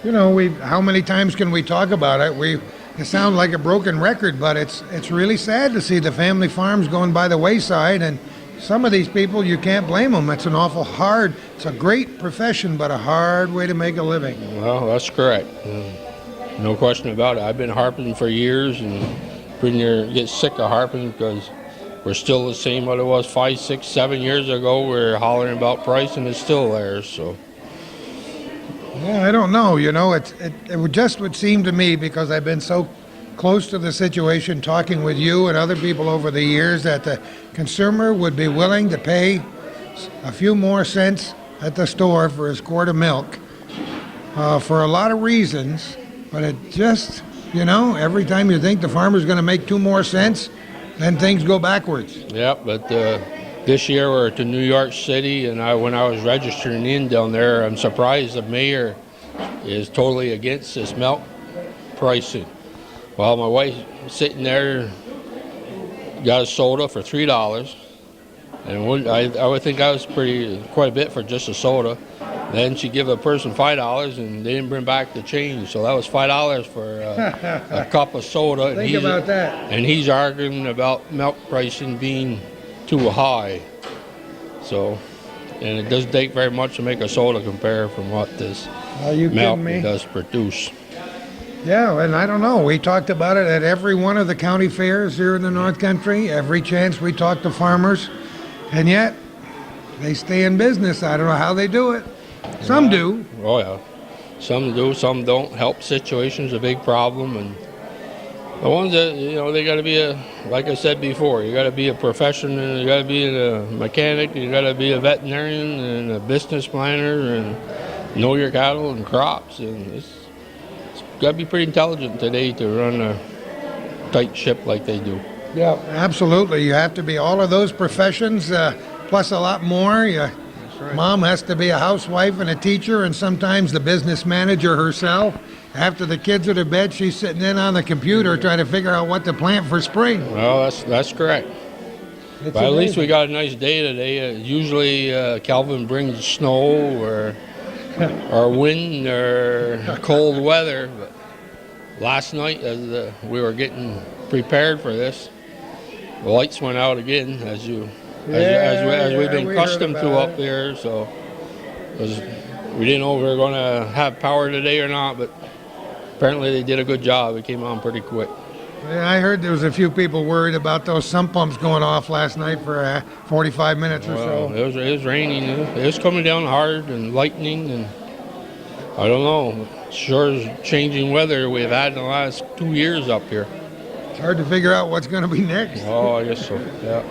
You know, how many times can we talk about it? It sounds like a broken record, but it's really sad to see the family farms going by the wayside, and some of these people, you can't blame them. It's it's a great profession, but a hard way to make a living.
Well, that's correct. No question about it. I've been harping for years, and when you get sick of harping because we're still the same what it was 5, 6, 7 years ago. We're hollering about price, and it's still there. So.
Yeah, I don't know. You know, it would seem to me, because I've been so close to the situation, talking with you and other people over the years, that the consumer would be willing to pay a few more cents at the store for his quart of milk for a lot of reasons. But it just, you know, every time you think the farmer's going to make 2 more cents, then things go backwards.
Yeah, but this year we're to New York City, and when I was registering in down there, I'm surprised the mayor is totally against this milk pricing. Well, my wife sitting there got a soda for $3, and I would think that was quite a bit for just a soda. Then she give a person $5, and they didn't bring back the change, so that was $5 for a cup of soda.
Think about that.
And he's arguing about milk pricing being too high. So, and it doesn't take very much to make a soda compare from what this
Are you
milk
kidding me?
does produce.
Yeah, and I don't know. We talked about it at every one of the county fairs here in the North Country. Every chance we talk to farmers, and yet they stay in business. I don't know how they do it. Some do.
Oh yeah, some do, some don't. Help situation's a big problem, and the ones that, you know, they got to be like I said before, you got to be a professional, you got to be a mechanic, you got to be a veterinarian and a business planner, and know your cattle and crops, and it's got to be pretty intelligent today to run a tight ship like they do.
Yeah, absolutely. You have to be all of those professions, plus a lot more. Mom has to be a housewife and a teacher, and sometimes the business manager herself. After the kids are to bed, she's sitting in on the computer trying to figure out what to plant for spring.
Well, that's correct. But at least we got a nice day today. Usually Calvin brings snow or wind or cold weather. But last night, as we were getting prepared for this, the lights went out again, as we've been accustomed to up there. So we didn't know if we were going to have power today or not, but apparently they did a good job. It came on pretty quick.
Yeah, I heard there was a few people worried about those sump pumps going off last night for 45 minutes or
Well,
so.
it was raining. It was coming down hard and lightning, and I don't know. Sure is changing weather we've had in the last 2 years up here.
It's hard to figure out what's going to be next.
Oh, I guess so. Yeah.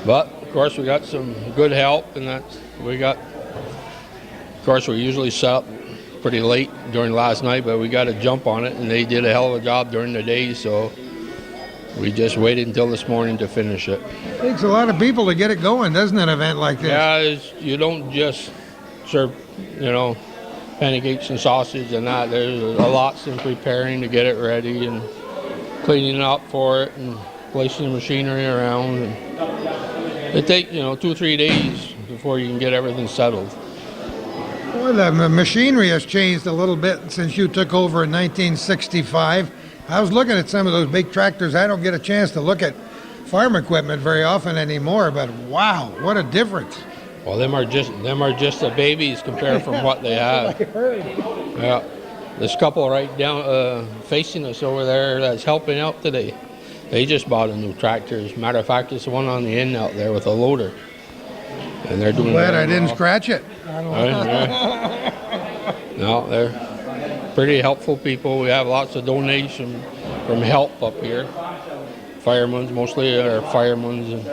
But of course, we got some good help, and that we got. Of course, we usually set up pretty late during last night, but we got a jump on it, and they did a hell of a job during the day. So we just waited until this morning to finish it.
Takes a lot of people to get it going, doesn't an event like this?
Yeah, you don't just serve, pancakes and sausage and that. There's a lot in preparing to get it ready and cleaning up for it and placing the machinery around. And it takes 2 or 3 days before you can get everything settled.
Well, the machinery has changed a little bit since you took over in 1965. I was looking at some of those big tractors. I don't get a chance to look at farm equipment very often anymore, but wow, what a difference.
Well, them are just the babies compared from what they have. Yeah, this couple right down facing us over there that's helping out today. They just bought a new tractor. As a matter of fact, it's the one on the end out there with a loader, and they're doing.
Glad I didn't scratch it.
No, they're pretty helpful people. We have lots of donations from help up here. Firemen's mostly are firemen's, and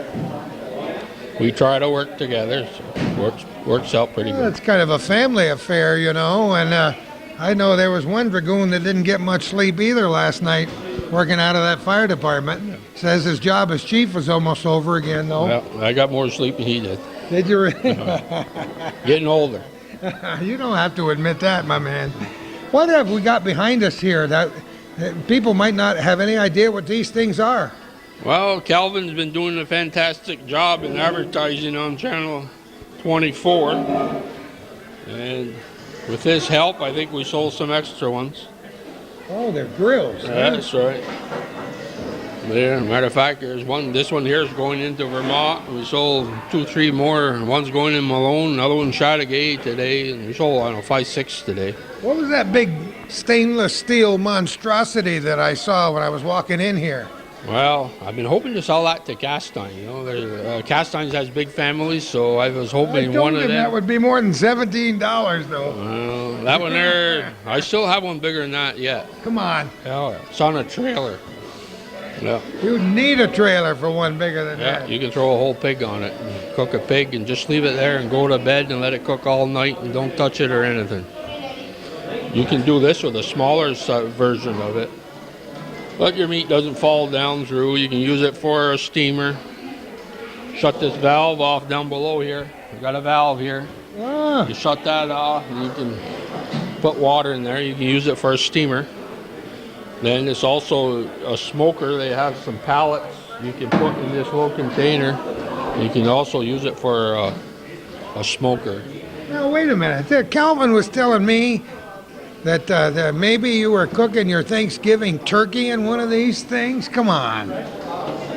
we try to work together. So it works out pretty good.
It's kind of a family affair, and I know there was one Dragoon that didn't get much sleep either last night working out of that fire department. Says his job as chief was almost over again, though.
Well, I got more sleep than he did.
Did you really?
Getting older.
You don't have to admit that, my man. What have we got behind us here that people might not have any idea what these things are?
Well, Calvin's been doing a fantastic job in advertising on Channel 24. And with his help, I think we sold some extra ones.
Oh, they're grills.
That's right. There, matter of fact, there's one. This one here is going into Vermont. We sold 2, 3 more. One's going in Malone, another one Chateauguay today, and we sold 5, 6 today.
What was that big stainless steel monstrosity that I saw when I was walking in here?
Well, I've been hoping to sell that to Castine. Castine's has big families, so I was hoping one of them.
That would be more than $17, though.
Well, that one there, I still have one bigger than that yet.
Come on.
Yeah, it's on a trailer. Yeah.
You need a trailer for one bigger than
Yeah,
that.
you can throw a whole pig on it. And cook a pig and just leave it there and go to bed and let it cook all night and don't touch it or anything. You can do this with a smaller version of it. But your meat doesn't fall down through. You can use it for a steamer. Shut this valve off down below here. We've got a valve here.
Ah.
You shut that off and you can put water in there. You can use it for a steamer. Then it's also a smoker. They have some pallets you can put in this little container. You can also use it for a smoker.
Now, wait a minute. Calvin was telling me that maybe you were cooking your Thanksgiving turkey in one of these things? Come on.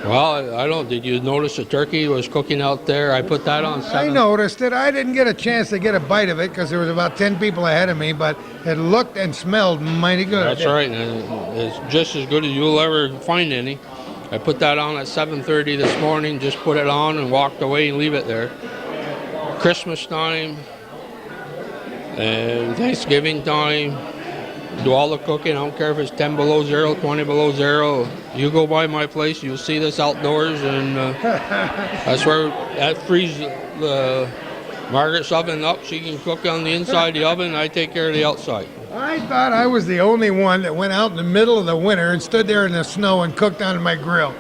Well, I don't. Did you notice the turkey was cooking out there? I put that on 7.
I noticed it. I didn't get a chance to get a bite of it because there was about 10 people ahead of me, but it looked and smelled mighty good.
That's right. And it's just as good as you'll ever find any. I put that on at 7:30 this morning, just put it on and walked away and leave it there. Christmas time and Thanksgiving time, do all the cooking. I don't care if it's 10 below zero, 20 below zero. You go by my place, you'll see this outdoors, and that's where that frees Margaret's oven up. She can cook on the inside of the oven. I take care of the outside.
I thought I was the only one that went out in the middle of the winter and stood there in the snow and cooked on my grill.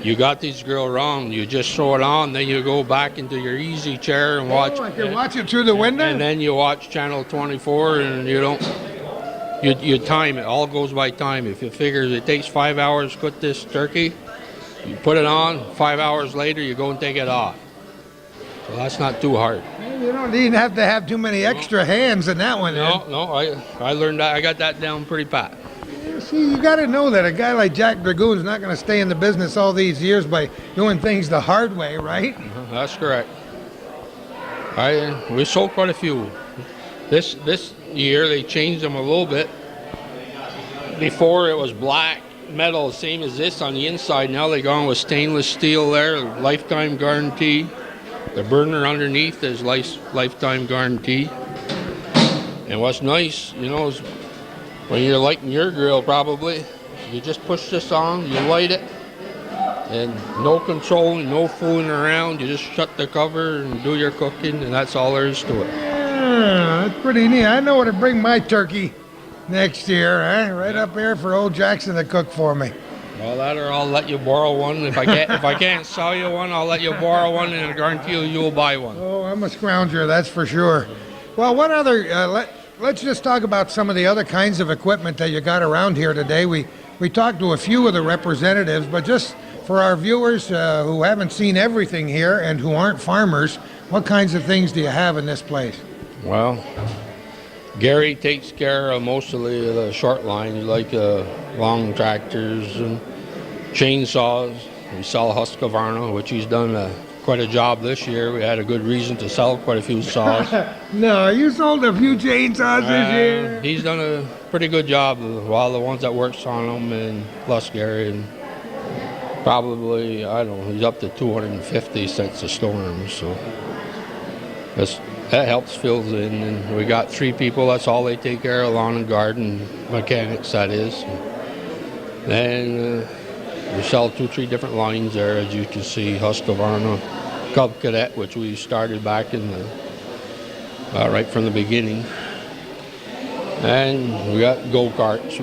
You got these grill wrong. You just throw it on, then you go back into your easy chair and watch.
Oh, I can watch it through the window?
And then you watch Channel 24, and you don't. You time it. All goes by time. If it figures it takes 5 hours to cook this turkey, you put it on. 5 hours later, you go and take it off. So that's not too hard.
You don't even have to have too many extra hands in that one.
No. I learned that. I got that down pretty pat.
See, you got to know that a guy like Jack Dragoon's not going to stay in the business all these years by doing things the hard way, right?
That's correct. We sold quite a few. This year they changed them a little bit. before it was black metal, same as this on the inside. Now they gone with stainless steel there, lifetime guarantee. The burner underneath is lifetime guarantee. And what's nice, you know, is when you're lighting your grill probably, you just push this on, you light it, and no controlling, no fooling around. You just shut the cover and do your cooking, and that's all there is to it.
Yeah, that's pretty neat. I know where to bring my turkey next year, huh? Right up here for old Jackson to cook for me.
Well, that or I'll let you borrow one. If I can't sell you one, I'll let you borrow one, and I guarantee you'll buy one.
Oh, I'm a scrounger, that's for sure. Well, what other? Let's just talk about some of the other kinds of equipment that you got around here today. We talked to a few of the representatives, but just for our viewers who haven't seen everything here and who aren't farmers, what kinds of things do you have in this place?
Well, Gary takes care of mostly the short lines, like long tractors and chainsaws. We sell Husqvarna, which he's done quite a job this year. We had a good reason to sell quite a few saws.
No, you sold a few chainsaws this year.
He's done a pretty good job of all the ones that works on them, and plus Gary, and probably, I don't know, he's up to 250 since the storm, so that helps fills in. And we got 3 people, that's all they take care of, lawn and garden mechanics, that is. Then we sell 2-3 different lines there, as you can see. Husqvarna, Cub Cadet, which we started back in the right from the beginning, and we got go-karts.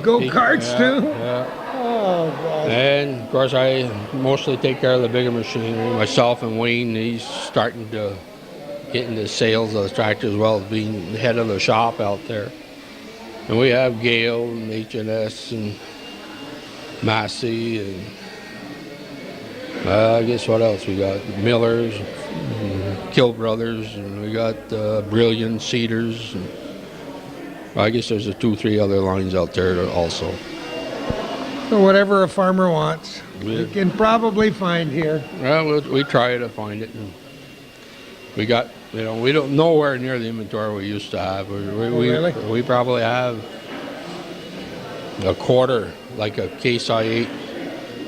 Go-karts too?
Yeah.
Oh, God.
And of course, I mostly take care of the bigger machinery. Myself and Wayne, he's starting to get into sales of the tractor as well as being the head of the shop out there. And we have Gale and H&S and Massey, and I guess what else we got? Millers, Kill Brothers, and we got Brilliant Cedars. And I guess there's 2-3 other lines out there also.
So whatever a farmer wants, we can probably find here.
Well, we try to find it. And we got, you know, we don't nowhere near the inventory we used to have.
Really?
We probably have a quarter, like a Case I8.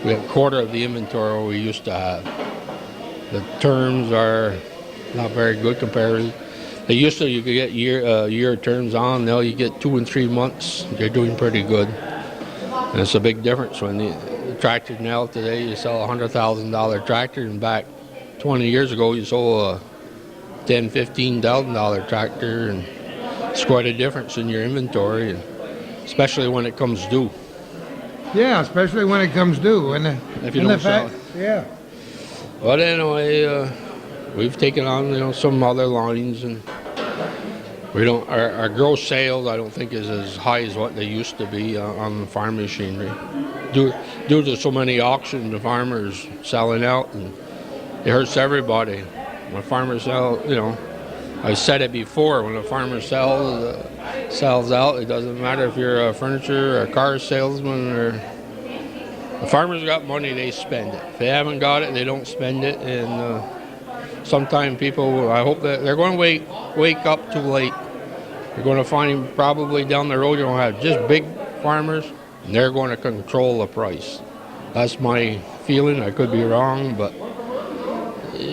We have a quarter of the inventory we used to have. The terms are not very good compared. They used to, you could get year terms on. Now you get 2 and 3 months. They're doing pretty good. And it's a big difference when the tractor now today, you sell a $100,000 tractor, and back 20 years ago you sold a $10,000, $15,000 tractor, and it's quite a difference in your inventory, and especially when it comes due.
Yeah, especially when it comes due. And
if you don't sell it.
Yeah.
But anyway, we've taken on some other lines, and we don't. Our gross sales, I don't think, is as high as what they used to be on farm machinery, due to so many auctions, the farmers selling out, and it hurts everybody. When farmers sell, I said it before. When a farmer sells out, it doesn't matter if you're a furniture or a car salesman, or the farmers got money, they spend it. If they haven't got it, they don't spend it, and sometimes people, I hope that they're going to wake up too late. You're going to find probably down the road you're going to have just big farmers, and they're going to control the price. That's my feeling. I could be wrong, but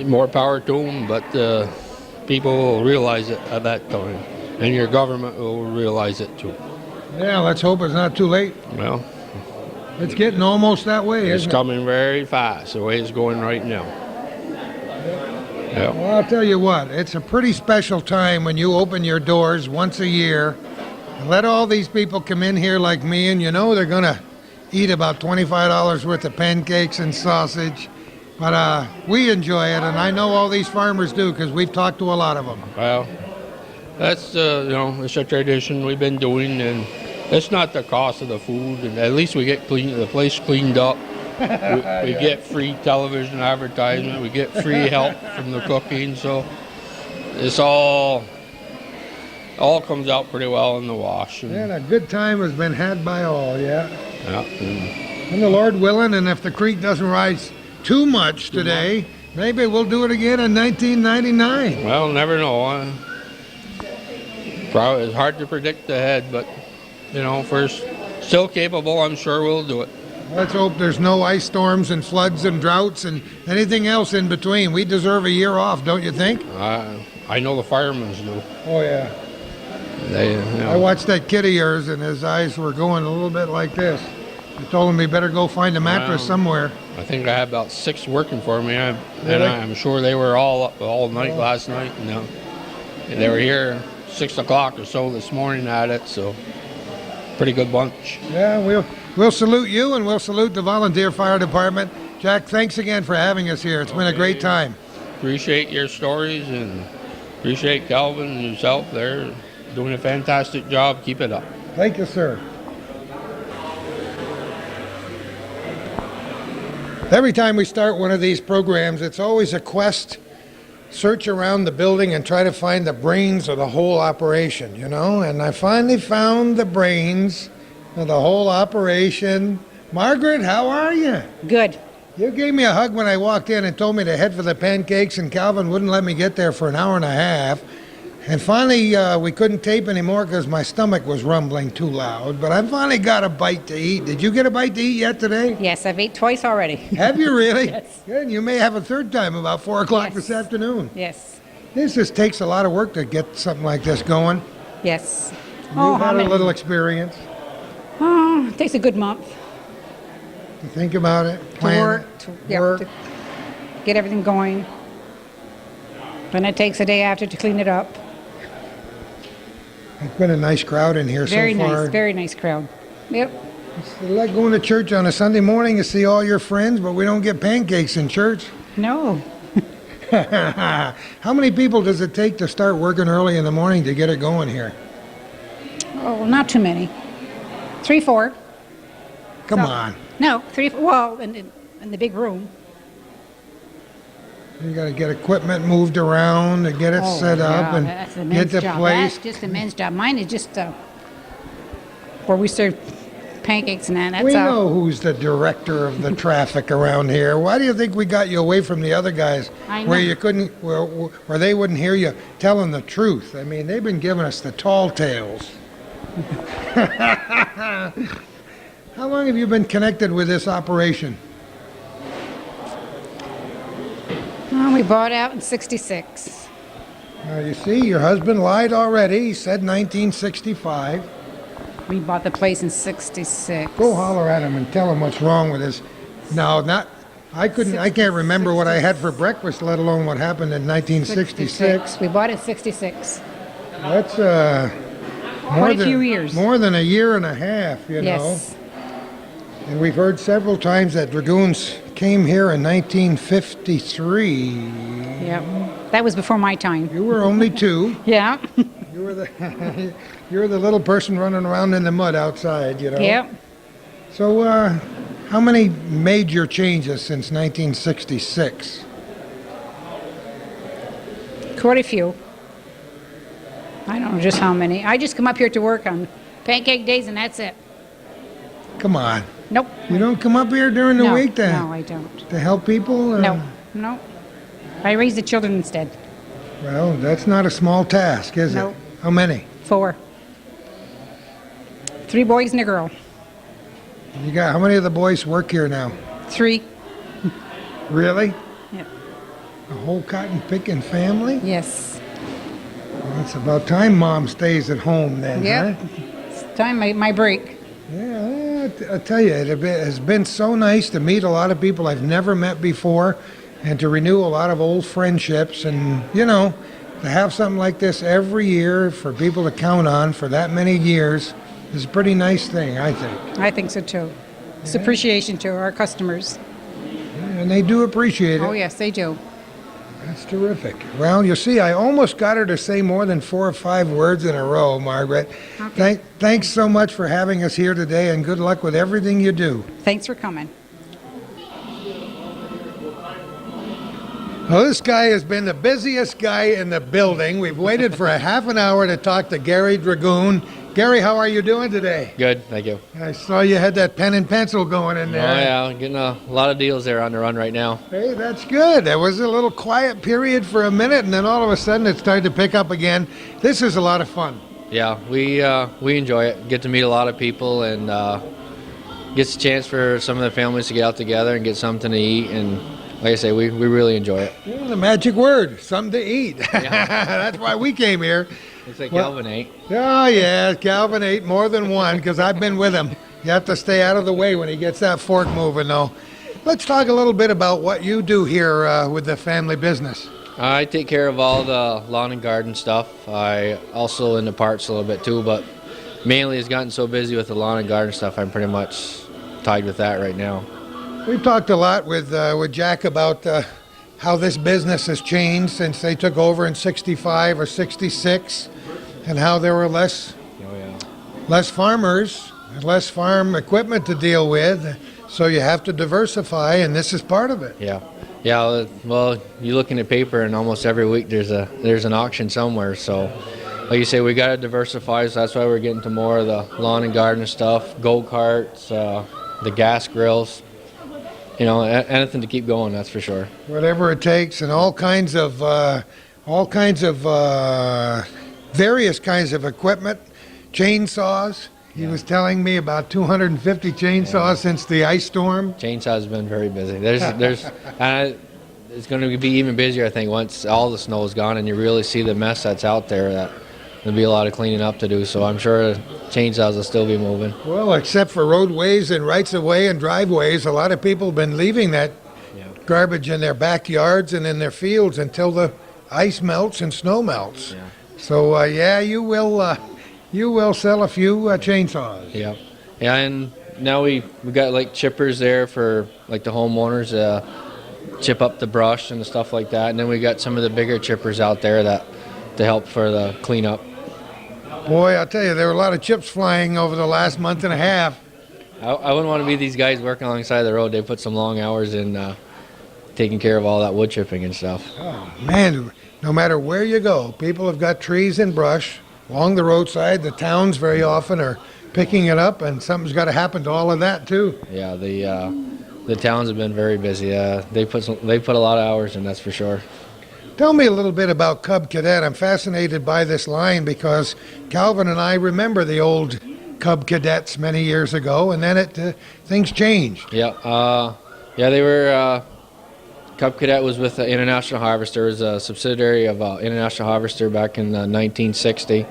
more power to them. But people will realize it at that time, and your government will realize it too.
Yeah, let's hope it's not too late.
Well,
it's getting almost that way,
it's
isn't
coming very fast, the way it's going right now. Yeah.
Well, I'll tell you what, it's a pretty special time when you open your doors once a year and let all these people come in here like me, and they're going to eat about $25 worth of pancakes and sausage. But we enjoy it, and I know all these farmers do because we've talked to a lot of them.
Well, that's, it's a tradition we've been doing, and it's not the cost of the food, and at least we get the place cleaned up. We get free television advertisement. We get free help from the cooking. So it's all comes out pretty well in the wash.
And a good time has been had by all, yeah.
Yeah.
And the Lord willing, and if the creek doesn't rise too much today, maybe we'll do it again in 1999.
Well, never know. Probably it's hard to predict ahead, but You know, if we're still capable, I'm sure we'll do it.
Let's hope there's no ice storms and floods and droughts and anything else in between. We deserve a year off, don't you think?
I know the firemen do.
Oh, yeah.
They,
I watched that kid of yours, and his eyes were going a little bit like this. I told him he better go find a mattress somewhere.
I think I had about 6 working for me, and
Really?
I'm sure they were all up all night last night. And they were here 6 o'clock or so this morning at it, so pretty good bunch.
Yeah, we'll salute you, and we'll salute the volunteer fire department. Jack, thanks again for having us here. It's been a great time.
Appreciate your stories and appreciate Calvin and yourself. They're doing a fantastic job. Keep it up.
Thank you, sir. Every time we start one of these programs, it's always a quest, search around the building and try to find the brains of the whole operation, you know? And I finally found the brains of the whole operation. Margaret, how are you?
Good.
You gave me a hug when I walked in and told me to head for the pancakes, and Calvin wouldn't let me get there for an hour and a half. And finally, we couldn't tape anymore because my stomach was rumbling too loud. But I finally got a bite to eat. Did you get a bite to eat yet today?
Yes, I've ate twice already.
Have you really?
Yes.
Good. You may have a third time about 4 o'clock this afternoon.
Yes.
This just takes a lot of work to get something like this going.
Yes.
You've had a little experience.
Oh, it takes a good month.
To think about it, plan it, work.
To get everything going. Then it takes a day after to clean it up.
It's been a nice crowd in here
Very
so far.
nice, very nice crowd. Yep.
It's like going to church on a Sunday morning to see all your friends, but we don't get pancakes in church.
No.
How many people does it take to start working early in the morning to get it going here?
Oh, not too many. 3, 4.
Come on.
No, 3. Well, in the big room.
You got to get equipment moved around to get it set up and
that's the
get
men's
the
job.
place.
That's just the men's job. Mine is just where we serve pancakes and that. That's
We know who's the director of the traffic around here. Why do you think we got you away from the other guys
I know.
where you couldn't, where they wouldn't hear you telling the truth? I mean, they've been giving us the tall tales. How long have you been connected with this operation?
Well, we bought out in '66.
You see, your husband lied already. He said 1965.
We bought the place in '66.
Go holler at him and tell him what's wrong with his. No, not. I can't remember what I had for breakfast, let alone what happened in 1966.
We bought it in '66.
That's
Quite a few years.
More than a year and a half, you
Yes.
know. And we've heard several times that Dragoons came here in 1953.
Yep. That was before my time.
You were only 2.
Yeah.
You were the you were the little person running around in the mud outside, you know.
Yep.
So, how many major changes since 1966?
Quite a few. I don't know just how many. I just come up here to work on pancake days and that's it.
Come on.
Nope.
You don't come up here during the
No,
week to,
no, I don't.
to help people?
No, no. I raise the children instead.
Well, that's not a small task, is
No.
it? How many?
4. 3 boys and a girl.
You got how many of the boys work here now?
3.
Really?
Yep.
A whole cotton picking family?
Yes.
Well, it's about time Mom stays at home then,
Yep.
huh?
It's time my break.
Yeah, I tell you, it has been so nice to meet a lot of people I've never met before and to renew a lot of old friendships and, you know, to have something like this every year for people to count on for that many years is a pretty nice thing, I think.
I think so too. It's appreciation to our customers.
And they do appreciate it.
Oh yes, they do.
That's terrific. Well, you see, I almost got her to say more than 4 or 5 words in a row, Margaret.
Okay.
Thanks so much for having us here today, and good luck with everything you do.
Thanks for coming.
Well, this guy has been the busiest guy in the building. We've waited for a half an hour to talk to Gary Dragoon. Gary, how are you doing today?
Good, thank you.
I saw you had that pen and pencil going in there.
Oh yeah, getting a lot of deals there on the run right now.
Hey, that's good. There was a little quiet period for a minute, and then all of a sudden it started to pick up again. This is a lot of fun.
Yeah, we enjoy it. Get to meet a lot of people, and gets a chance for some of the families to get out together and get something to eat. And like I say, we really enjoy it.
Yeah, the magic word, something to eat. That's why we came here.
It's like Calvin ate.
Oh, yeah, Calvin ate more than one because I've been with him. You have to stay out of the way when he gets that fork moving, though. Let's talk a little bit about what you do here with the family business.
I take care of all the lawn and garden stuff. I also in the parts a little bit too, but mainly it's gotten so busy with the lawn and garden stuff, I'm pretty much tied with that right now.
We've talked a lot with Jack about how this business has changed since they took over in 65 or 66, and how there were less farmers, less farm equipment to deal with, so you have to diversify, and this is part of it.
Yeah. Well, you look in the paper, and almost every week there's an auction somewhere. So, like you say, we got to diversify. So that's why we're getting to more of the lawn and garden stuff, go-karts, the gas grills. You know, anything to keep going. That's for sure.
Whatever it takes, and all kinds of various kinds of equipment, chainsaws. He was telling me about 250 chainsaws since the ice storm.
Chainsaws have been very busy. It's going to be even busier, I think, once all the snow is gone and you really see the mess that's out there. That there'll be a lot of cleaning up to do. So I'm sure chainsaws will still be moving.
Well, except for roadways and rights of way and driveways, a lot of people have been leaving that garbage in their backyards and in their fields until the ice melts and snow melts.
Yeah.
So you will sell a few chainsaws.
Yeah, and now we got like chippers there for like the homeowners chip up the brush and stuff like that, and then we got some of the bigger chippers out there that to help for the cleanup.
Boy, I'll tell you, there were a lot of chips flying over the last month and a half.
I wouldn't want to be these guys working alongside the road. They put some long hours in taking care of all that wood chipping and stuff.
Oh man, no matter where you go, people have got trees and brush along the roadside. The towns very often are picking it up, and something's got to happen to all of that too.
Yeah, the towns have been very busy. They put a lot of hours in, that's for sure.
Tell me a little bit about Cub Cadet. I'm fascinated by this line because Calvin and I remember the old Cub Cadets many years ago, and then things changed.
Yeah, they were. Cub Cadet was with the International Harvester. It was a subsidiary of International Harvester back in 1960.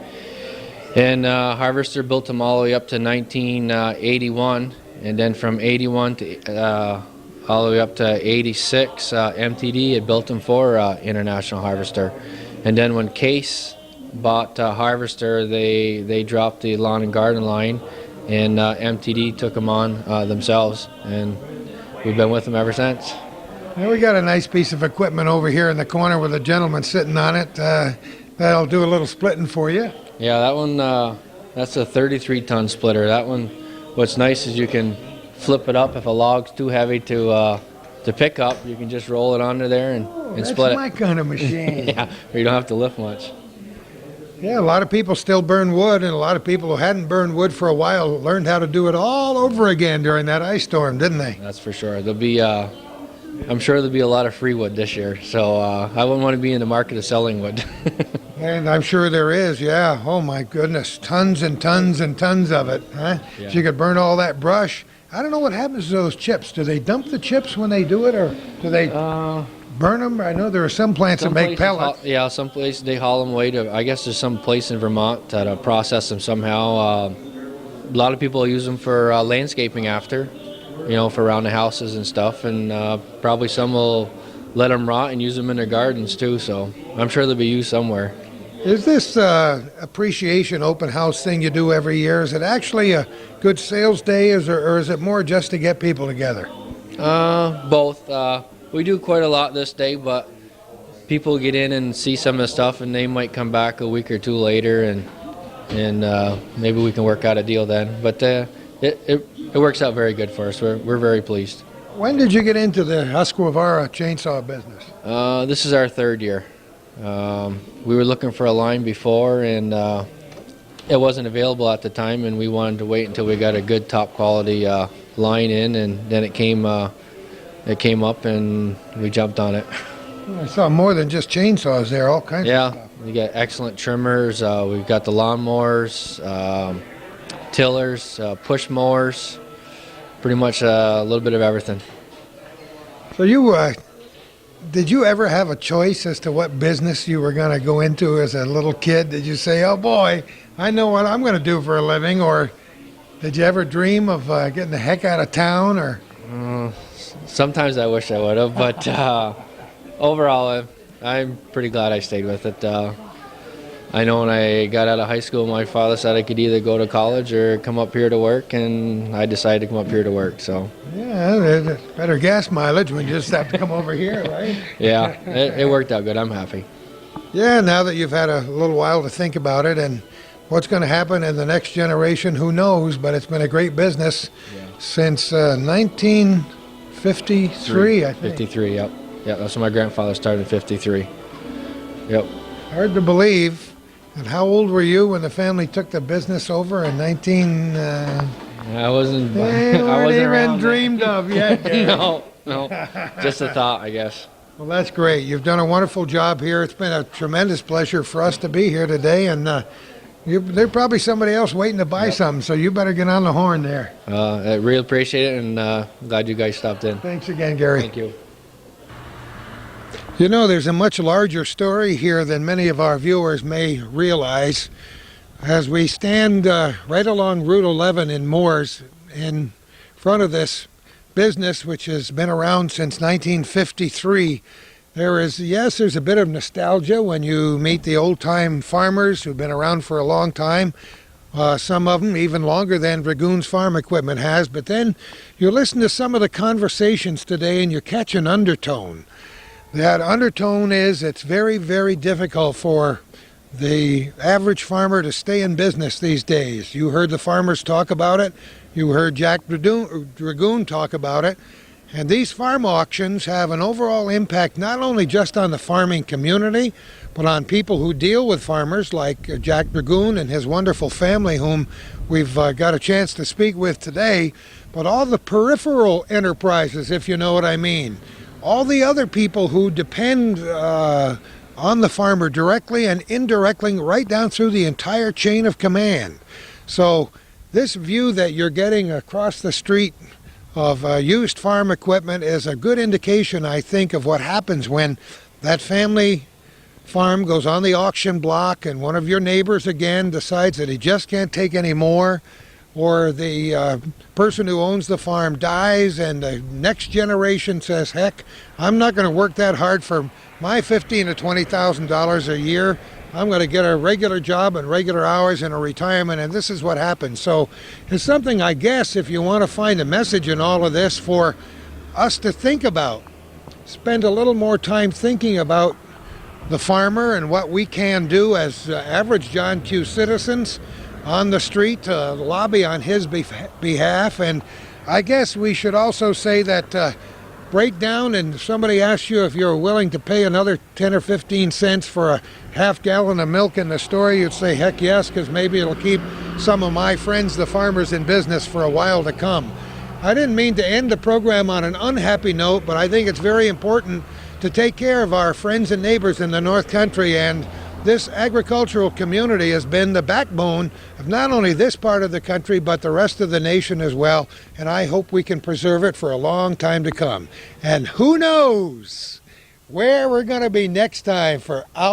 And Harvester built them all the way up to 1981. And then from 81 to all the way up to 86, MTD had built them for International Harvester. And then when Case bought Harvester, they dropped the lawn and garden line, and MTD took them on themselves. And we've been with them ever since.
Now we got a nice piece of equipment over here in the corner with a gentleman sitting on it. That'll do a little splitting for you.
Yeah, that one, that's a 33-ton splitter. That one, what's nice is you can flip it up. If a log's too heavy to pick up, you can just roll it onto there and split it.
That's my kind of machine.
Yeah, or you don't have to lift much.
Yeah, a lot of people still burn wood, and a lot of people who hadn't burned wood for a while learned how to do it all over again during that ice storm, didn't they?
That's for sure. There'll be, I'm sure there'll be a lot of free wood this year, so I wouldn't want to be in the market of selling wood.
And I'm sure there is, yeah. Oh my goodness, tons and tons and tons of it, huh?
Yeah.
So you could burn all that brush. I don't know what happens to those chips. Do they dump the chips when they do it, or do they burn them? I know there are some plants that make pellets.
Some places they haul them away to, I guess there's some place in Vermont that process them somehow. A lot of people use them for landscaping after, for around the houses and stuff, and probably some will let them rot and use them in their gardens too, so I'm sure they'll be used somewhere.
Is this appreciation open house thing you do every year, is it actually a good sales day, or is it more just to get people together?
Both. We do quite a lot this day, but people get in and see some of the stuff, and they might come back a week or two later, and maybe we can work out a deal then. But it works out very good for us. We're very pleased.
When did you get into the Husqvarna chainsaw business?
This is our third year. We were looking for a line before, and it wasn't available at the time, and we wanted to wait until we got a good top quality line in, and then it came up, and we jumped on it.
I saw more than just chainsaws there, all kinds of
Yeah,
stuff.
we got excellent trimmers. We've got the lawnmowers, tillers, push mowers, pretty much a little bit of everything.
So did you ever have a choice as to what business you were going to go into as a little kid? Did you say, oh boy, I know what I'm going to do for a living? Or did you ever dream of getting the heck out of town? Or
Sometimes I wish I would have, but overall, I'm pretty glad I stayed with it. I know when I got out of high school, my father said I could either go to college or come up here to work, and I decided to come up here to work. So
yeah, there's better gas mileage when you just have to come over here, right?
yeah, it worked out good. I'm happy.
Yeah, now that you've had a little while to think about it and what's going to happen in the next generation, who knows? But it's been a great business since 1953, I think.
53, yep. Yeah, that's when my grandfather started in 53. Yep.
Hard to believe. And how old were you when the family took the business over in 19...
I wasn't.
They
I
weren't
wasn't
even
around
dreamed of yet. Gary.
no, just a thought, I guess.
Well, that's great. You've done a wonderful job here. It's been a tremendous pleasure for us to be here today, and there's probably somebody else waiting to buy something, so you better get on the horn there.
I really appreciate it, and glad you guys stopped in.
Thanks again, Gary.
Thank you.
You know, there's a much larger story here than many of our viewers may realize. As we stand right along Route 11 in Mooers, in front of this business, which has been around since 1953, there's a bit of nostalgia when you meet the old-time farmers who've been around for a long time. Some of them even longer than Dragoon's farm equipment has. But then you listen to some of the conversations today and you catch an undertone. That undertone is it's very, very difficult for the average farmer to stay in business these days. You heard the farmers talk about it. You heard Jack Dragoon talk about it. And these farm auctions have an overall impact not only just on the farming community, but on people who deal with farmers like Jack Dragoon and his wonderful family, whom we've got a chance to speak with today, but all the peripheral enterprises, if you know what I mean. All the other people who depend on the farmer directly and indirectly right down through the entire chain of command. So this view that you're getting across the street of used farm equipment is a good indication, I think, of what happens when that family farm goes on the auction block and one of your neighbors again decides that he just can't take any more, or the person who owns the farm dies and the next generation says, heck, I'm not going to work that hard for my $15,000 to $20,000 a year. I'm going to get a regular job and regular hours and a retirement, and this is what happens. So it's something, I guess, if you want to find a message in all of this for us to think about, spend a little more time thinking about the farmer and what we can do as average John Q. citizens on the street to lobby on his behalf. And I guess we should also say that break down and somebody asks you if you're willing to pay another 10 or 15 cents for a half gallon of milk in the store, you'd say heck yes, because maybe it'll keep some of my friends, the farmers, in business for a while to come. I didn't mean to end the program on an unhappy note, but I think it's very important to take care of our friends and neighbors in the North Country, and this agricultural community has been the backbone of not only this part of the country, but the rest of the nation as well, and I hope we can preserve it for a long time to come. And who knows where we're going to be next time for our